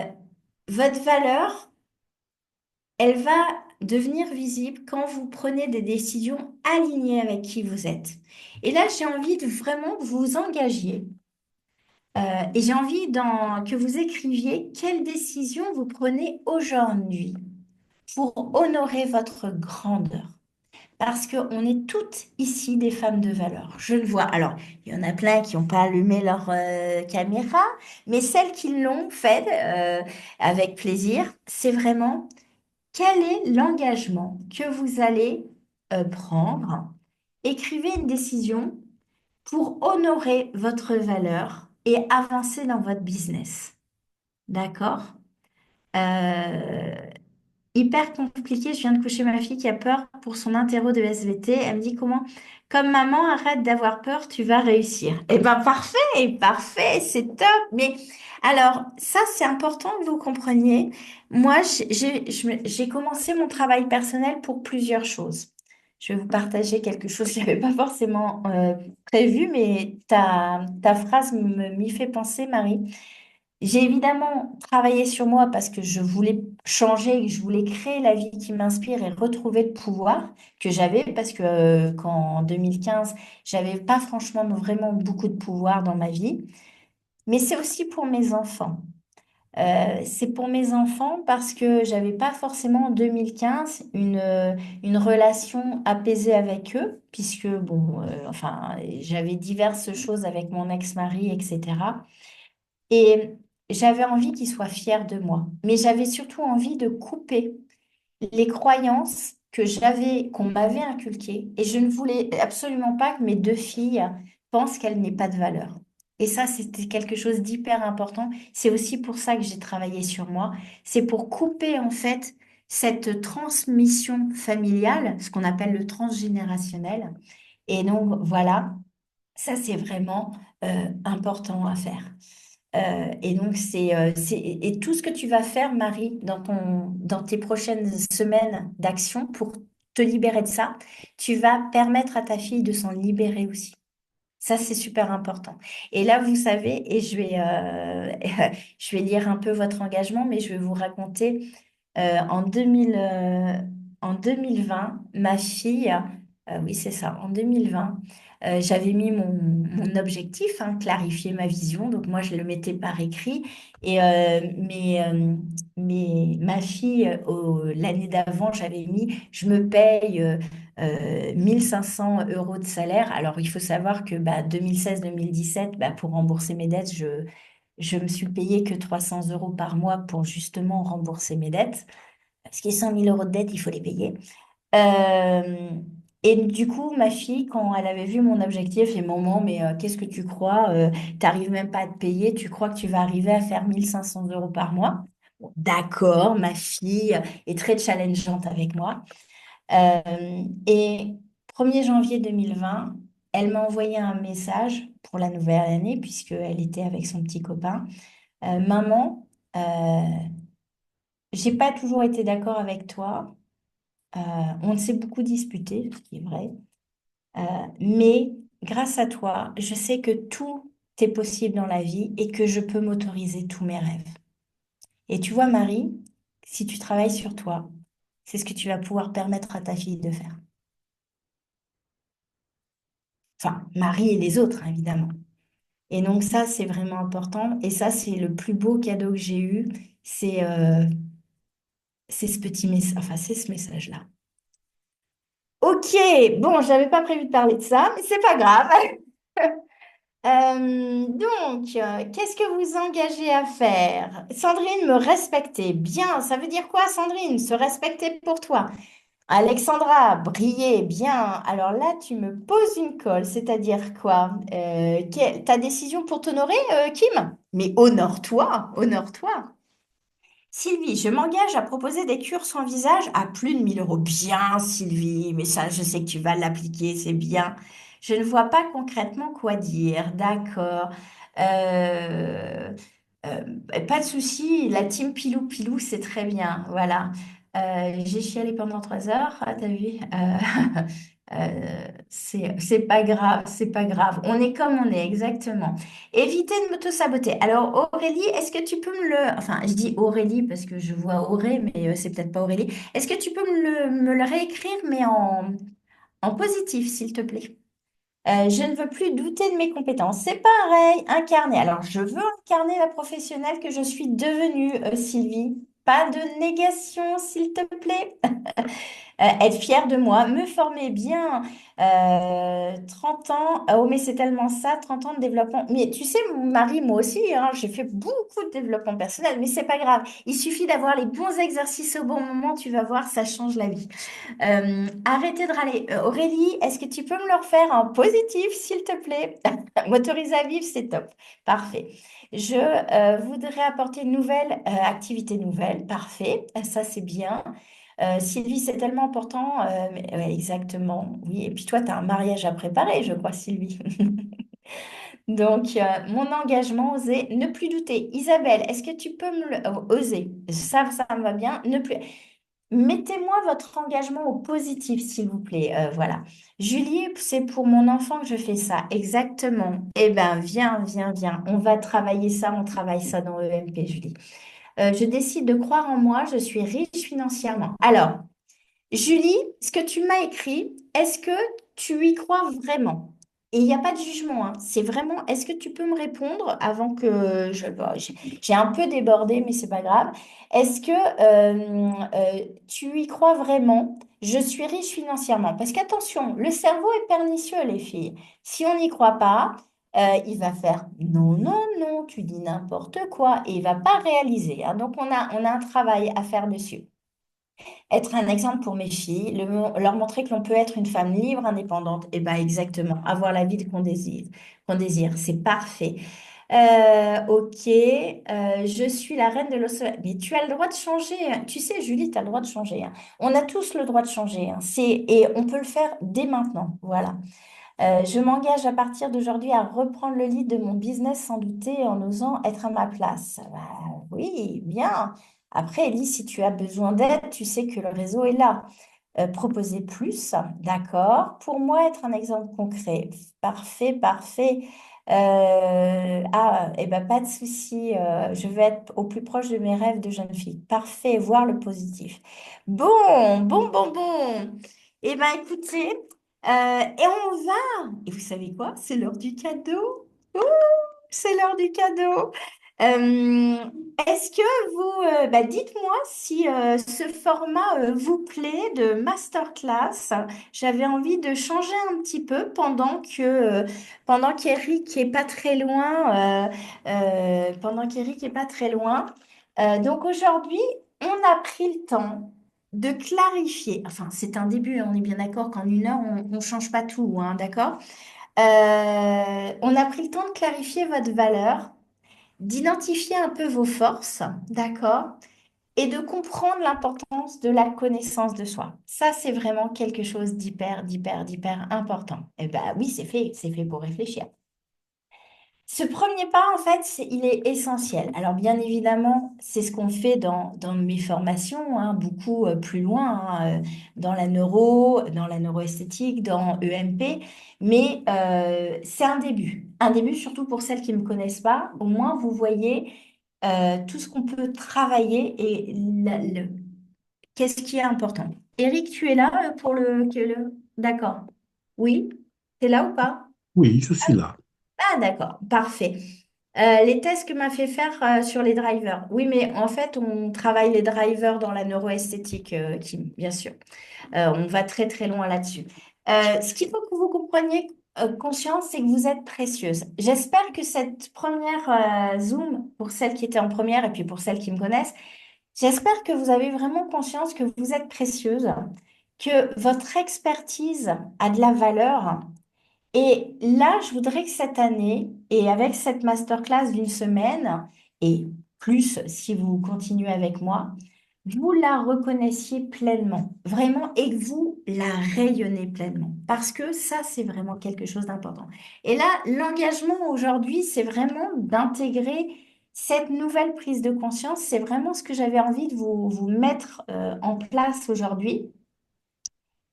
votre valeur. Elle va devenir visible quand vous prenez des décisions alignées avec qui vous êtes. Et là, j'ai envie de vraiment que vous vous engagiez. Et j'ai envie que vous écriviez quelles décisions vous prenez aujourd'hui pour honorer votre grandeur. Parce qu'on est toutes ici des femmes de valeur. Je le vois. Alors, il y en a plein qui n'ont pas allumé leur caméra, mais celles qui l'ont fait avec plaisir, c'est vraiment quel est l'engagement que vous allez prendre. Écrivez une décision pour honorer votre valeur et avancer dans votre business. D'accord? Euh, Hyper compliqué. Je viens de coucher ma fille qui a peur pour son interro de SVT. Elle me dit comment, comme maman, arrête d'avoir peur, tu vas réussir. Eh ben parfait, parfait, c'est top. Mais alors, ça, c'est important que vous compreniez. Moi, j'ai commencé mon travail personnel pour plusieurs choses. Je vais vous partager quelque chose que je n'avais pas forcément prévu, mais ta phrase m'y fait penser, Marie. J'ai évidemment travaillé sur moi parce que je voulais changer, que je voulais créer la vie qui m'inspire et retrouver le pouvoir que j'avais parce que qu'en 2015, j'avais pas franchement vraiment beaucoup de pouvoir dans ma vie. Mais c'est aussi pour mes enfants. C'est pour mes enfants parce que j'avais pas forcément en 2015 une relation apaisée avec eux, puisque bon, enfin, j'avais diverses choses avec mon ex-mari, etc. Et j'avais envie qu'ils soient fiers de moi. Mais j'avais surtout envie de couper les croyances qu'on m'avait inculquées. Et je ne voulais absolument pas que mes deux filles pensent qu'elles n'aient pas de valeur. Et ça, c'était quelque chose d'hyper important. C'est aussi pour ça que j'ai travaillé sur moi. C'est pour couper, en fait, cette transmission familiale, ce qu'on appelle le transgénérationnel. Et donc, voilà, ça, c'est vraiment important à faire. Et donc, et tout ce que tu vas faire, Marie, dans tes prochaines semaines d'action pour te libérer de ça, tu vas permettre à ta fille de s'en libérer aussi. Ça, c'est super important. Et là, vous savez, et je vais lire un peu votre engagement, mais je vais vous raconter en 2020, ma fille, oui, c'est ça, en 2020, j'avais mis mon objectif, hein, clarifier ma vision. Donc, moi, je le mettais par écrit. Et ma fille, l'année d'avant, j'avais mis, je me paye 1500 euros de salaire. Alors, il faut savoir que bah, 2016-2017, bah, pour rembourser mes dettes, je me suis payé que 300 euros par mois pour justement rembourser mes dettes. Parce que 100 000 euros de dette, il faut les payer. Euh, et du coup, ma fille, quand elle avait vu mon objectif, et maman, mais qu'est-ce que tu crois? T'arrives même pas à te payer, tu crois que tu vas arriver à faire 1500 euros par mois? Bon, d'accord, ma fille est très challengeante avec moi. Et 1er janvier 2020, elle m'a envoyé un message pour la nouvelle année, puisqu'elle était avec son petit copain. Maman, j'ai pas toujours été d'accord avec toi. Euh, on s'est beaucoup disputé, ce qui est vrai. Euh, mais grâce à toi, je sais que tout est possible dans la vie et que je peux m'autoriser tous mes rêves. Et tu vois, Marie, si tu travailles sur toi, c'est ce que tu vas pouvoir permettre à ta fille de faire. Enfin, Marie et les autres, hein, évidemment. Et donc ça, c'est vraiment important. Et ça, c'est le plus beau cadeau que j'ai eu. C'est c'est ce petit message, enfin, c'est ce message-là. Ok, bon, j'avais pas prévu de parler de ça, mais c'est pas grave. Qu'est-ce que vous engagez à faire? Sandrine, me respecter. Bien, ça veut dire quoi, Sandrine? Se respecter pour toi. Alexandra, briller. Bien. Alors là, tu me poses une colle, c'est-à-dire quoi? Ta décision pour t'honorer, Kim? Mais honore-toi, honore-toi. Sylvie, je m'engage à proposer des cures soins visage à plus de 1 000 euros. Bien, Sylvie, mais ça, je sais que tu vas l'appliquer, c'est bien. Je ne vois pas concrètement quoi dire. D'accord. Euh, Pas de souci, la team Pilou Pilou, c'est très bien. Voilà. J'ai chialé pendant 3 heures, ah, t'as vu? C'est pas grave, c'est pas grave. On est comme on est, exactement. Évitez de m'auto-saboter. Alors, Aurélie, est-ce que tu peux me le... Enfin, je dis Aurélie parce que je vois Auré, mais c'est peut-être pas Aurélie. Est-ce que tu peux me le réécrire, mais en positif, s'il te plaît? Je ne veux plus douter de mes compétences. C'est pareil, incarner. Alors, je veux incarner la professionnelle que je suis devenue, Sylvie. Pas de négation, s'il te plaît. Être fière de moi, me former bien. 30 ans, oh mais c'est tellement ça, 30 ans de développement. Mais tu sais, mon mari, moi aussi, hein, j'ai fait beaucoup de développement personnel, mais c'est pas grave. Il suffit d'avoir les bons exercices au bon moment, tu vas voir, ça change la vie. Arrêtez de râler. Aurélie, est-ce que tu peux me le refaire en positif, s'il te plaît? M'autoriser à vivre, c'est top. Parfait. Je voudrais apporter une nouvelle activité nouvelle. Parfait. Ça, c'est bien. Sylvie, c'est tellement important. Ouais, exactement. Oui. Et puis toi, tu as un mariage à préparer, je crois, Sylvie. Donc, mon engagement, oser, ne plus douter. Isabelle, est-ce que tu peux me le... oser. Ça me va bien. Ne plus... Mettez-moi votre engagement au positif, s'il vous plaît. Voilà. Julie, c'est pour mon enfant que je fais ça. Exactement. Eh bien, viens, viens, viens. On va travailler ça, on travaille ça dans EMP, Julie. Je décide de croire en moi, je suis riche financièrement. Alors, Julie, ce que tu m'as écrit, est-ce que tu y crois vraiment? Et il n'y a pas de jugement, hein. C'est vraiment, est-ce que tu peux me répondre avant que je... bon, j'ai un peu débordé, mais c'est pas grave. Est-ce que tu y crois vraiment? Je suis riche financièrement. Parce qu'attention, le cerveau est pernicieux, les filles. Si on n'y croit pas, il va faire non, non, non, tu dis n'importe quoi et il va pas réaliser, hein. Donc, on a un travail à faire dessus. Être un exemple pour mes filles, leur montrer que l'on peut être une femme libre, indépendante. Et bien exactement, avoir la vie qu'on désire, c'est parfait. Ok, je suis la reine de l'océan. Mais tu as le droit de changer, hein. Tu sais, Julie, tu as le droit de changer, hein. On a tous le droit de changer, hein. Et on peut le faire dès maintenant. Voilà. Je m'engage à partir d'aujourd'hui à reprendre le lead de mon business sans douter en osant être à ma place. Bah, oui, bien. Après, Ellie, si tu as besoin d'aide, tu sais que le réseau est là. Proposer plus, d'accord. Pour moi, être un exemple concret. Parfait, parfait. Eh ben, pas de souci. Je veux être au plus proche de mes rêves de jeune fille. Parfait, voir le positif. Bon, bon, bon, bon. Eh ben, écoutez, et on va. Et vous savez quoi? C'est l'heure du cadeau. Ouh, c'est l'heure du cadeau. Euh, Est-ce que bah, dites-moi si ce format vous plaît de masterclass. J'avais envie de changer un petit peu pendant qu'Eric est pas très loin. Pendant qu'Eric est pas très loin. Donc aujourd'hui, on a pris le temps de clarifier. Enfin, c'est un début, on est bien d'accord qu'en une heure, on ne change pas tout, hein, d'accord? On a pris le temps de clarifier votre valeur, d'identifier un peu vos forces, d'accord? Et de comprendre l'importance de la connaissance de soi. Ça, c'est vraiment quelque chose d'hyper important. Eh ben oui, c'est fait pour réfléchir. Ce premier pas, en fait, il est essentiel. Alors, bien évidemment, c'est ce qu'on fait dans mes formations, hein, beaucoup plus loin, hein, dans la neuroesthétique, dans EMP, mais c'est un début. Un début, surtout pour celles qui ne me connaissent pas. Au moins, vous voyez tout ce qu'on peut travailler et qu'est-ce qui est important. Eric, tu es là pour D'accord. Oui, tu es là ou pas? Oui, je suis là. Ah, d'accord, parfait. Les tests que m'a fait faire sur les drivers. Oui, mais en fait, on travaille les drivers dans la neuroesthétique, Kim, bien sûr. On va très loin là-dessus. Ce qu'il faut que vous compreniez conscience, c'est que vous êtes précieuse. J'espère que cette première Zoom, pour celles qui étaient en première et puis pour celles qui me connaissent, j'espère que vous avez vraiment conscience que vous êtes précieuse, que votre expertise a de la valeur et là, je voudrais que cette année, et avec cette masterclass d'une semaine, et plus si vous continuez avec moi, vous la reconnaissiez pleinement, vraiment, et que vous la rayonnez pleinement. Parce que ça, c'est vraiment quelque chose d'important. Et là, l'engagement aujourd'hui, c'est vraiment d'intégrer cette nouvelle prise de conscience. C'est vraiment ce que j'avais envie de vous mettre en place aujourd'hui.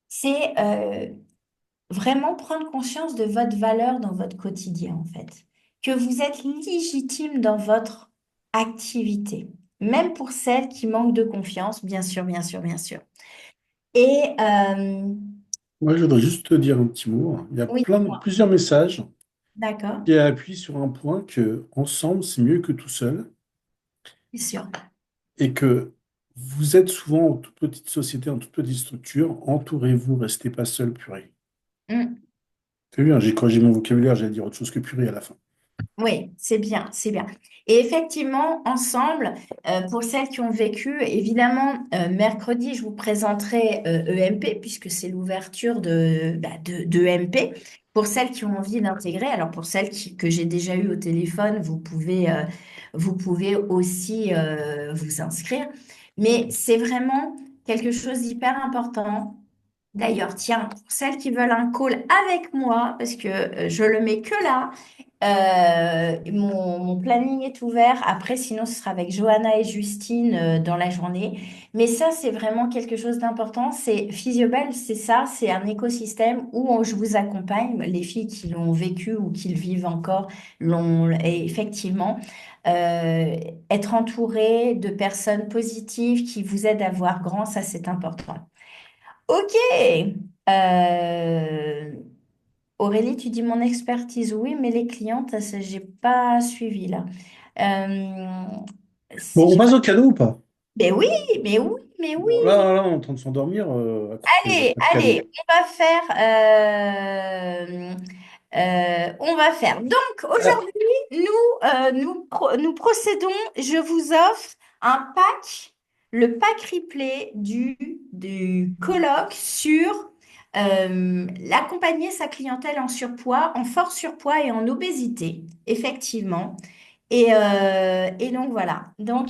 C'est vraiment prendre conscience de votre valeur dans votre quotidien, en fait. Que vous êtes légitime dans votre activité, même pour celles qui manquent de confiance, bien sûr, bien sûr, bien sûr. Et Moi, je voudrais juste te dire un petit mot. Il y a oui, plusieurs messages d'accord, qui appuient sur un point que ensemble, c'est mieux que tout seul c'est sûr. et que vous êtes souvent en toute petite société, en toute petite structure. Entourez-vous, restez pas seul, purée. Mm. T'as vu, hein, j'ai corrigé mon vocabulaire, j'allais dire autre chose que purée à la fin. Oui, c'est bien, c'est bien. Et effectivement, ensemble, pour celles qui ont vécu, évidemment, mercredi, je vous présenterai EMP, puisque c'est l'ouverture de EMP. Pour celles qui ont envie d'intégrer, alors pour celles que j'ai déjà eues au téléphone, vous pouvez aussi vous inscrire. Mais c'est vraiment quelque chose d'hyper important. D'ailleurs, tiens, pour celles qui veulent un call avec moi, parce que je le mets que là, mon planning est ouvert. Après, sinon, ce sera avec Johanna et Justine dans la journée. Mais ça, c'est vraiment quelque chose d'important. C'est Physiobel, c'est ça, c'est un écosystème où je vous accompagne. Les filles qui l'ont vécu ou qui le vivent encore l'ont et effectivement. euh, Être entouré de personnes positives qui vous aident à voir grand, ça, c'est important. Ok. Euh, Aurélie, tu dis mon expertise, oui, mais les clientes, ça, j'ai pas suivi là. Euh, Bon, si on je... passe au cadeau ou pas? Mais oui, mais oui, mais oui. Bon, là, on est en train de s'endormir à croire qu'il n'y a Allez, pas de cadeau. allez, on va faire. Donc, Ah, aujourd'hui, nous procédons. Je vous offre un pack, le pack replay du colloque sur l'accompagner sa clientèle en surpoids, en fort surpoids et en obésité, effectivement. Et donc, voilà. Donc,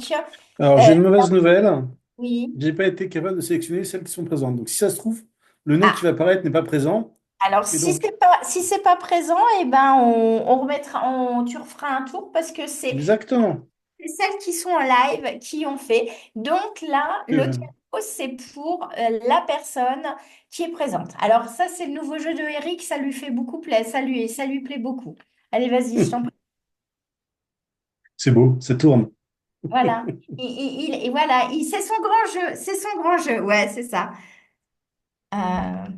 alors, euh, j'ai une mauvaise nouvelle. oui. J'ai pas été capable de sélectionner celles qui sont présentes. Donc, si ça se trouve, le nom qui Ah, va apparaître n'est pas présent. alors, Et donc, si c'est pas présent, eh ben, on remettra, tu referas un tour parce que exactement. c'est celles qui sont en live qui ont fait. Donc là, le Euh, cadeau, c'est pour la personne qui est présente. Alors ça, c'est le nouveau jeu de Eric, ça lui fait beaucoup plaisir, ça lui plaît beaucoup. Allez, vas-y, je t'en prie. c'est beau, ça tourne. Voilà. Et voilà, c'est son grand jeu, c'est son grand jeu. Ouais, c'est ça. Euh,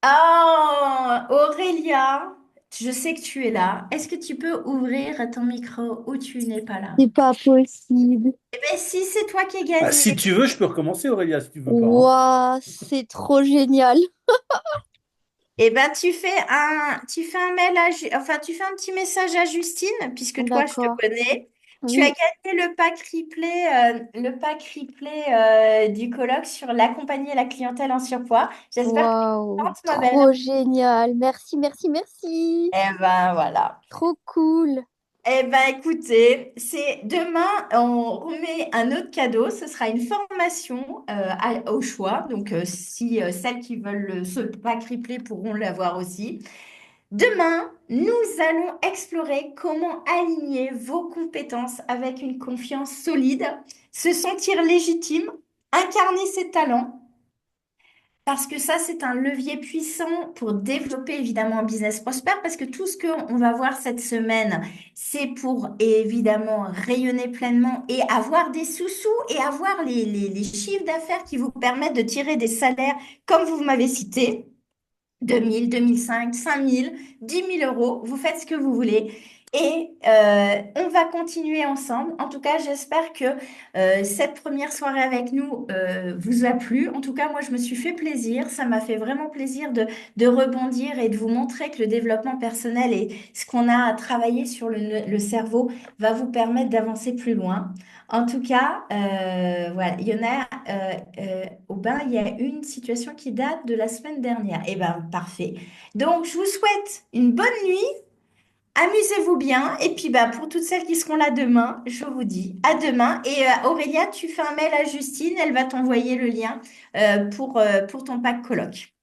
Oh, Aurélia, je sais que tu es là. Est-ce que tu peux ouvrir ton micro ou tu n'es pas là? C'est pas possible. Eh bien, si c'est toi qui as Ah, si gagné, tu veux, je peux recommencer, Aurélia, si tu veux pas, hein. Waouh, c'est trop génial. eh ben, tu fais un mail enfin, tu fais un petit message à Justine, puisque toi, je te D'accord. connais. Tu as Oui. gagné le pack replay du colloque sur l'accompagner la clientèle en surpoids. J'espère que tu es Waouh, contente, ma belle. trop génial. Merci, merci, merci. Eh ben, voilà. Trop cool. Eh ben, écoutez, c'est demain, on remet un autre cadeau. Ce sera une formation au choix. Donc, si celles qui veulent ce pack replay pourront l'avoir aussi. Demain, nous allons explorer comment aligner vos compétences avec une confiance solide, se sentir légitime, incarner ses talents. Parce que ça, c'est un levier puissant pour développer évidemment un business prospère, parce que tout ce qu'on va voir cette semaine, c'est pour évidemment rayonner pleinement et avoir des sous-sous et avoir les chiffres d'affaires qui vous permettent de tirer des salaires comme vous m'avez cité. 2000, 2005, 5000, 10 000 euros, vous faites ce que vous voulez. Et on va continuer ensemble. En tout cas, j'espère que cette première soirée avec nous vous a plu. En tout cas, moi, je me suis fait plaisir. Ça m'a fait vraiment plaisir de rebondir et de vous montrer que le développement personnel et ce qu'on a à travailler sur le cerveau va vous permettre d'avancer plus loin. En tout cas, voilà, il y en a au bain, il y a une situation qui date de la semaine dernière. Eh ben, parfait. Donc, je vous souhaite une bonne nuit, amusez-vous bien, et puis bah, pour toutes celles qui seront là demain, je vous dis à demain. Et Aurélia, tu fais un mail à Justine, elle va t'envoyer le lien pour ton pack colloque.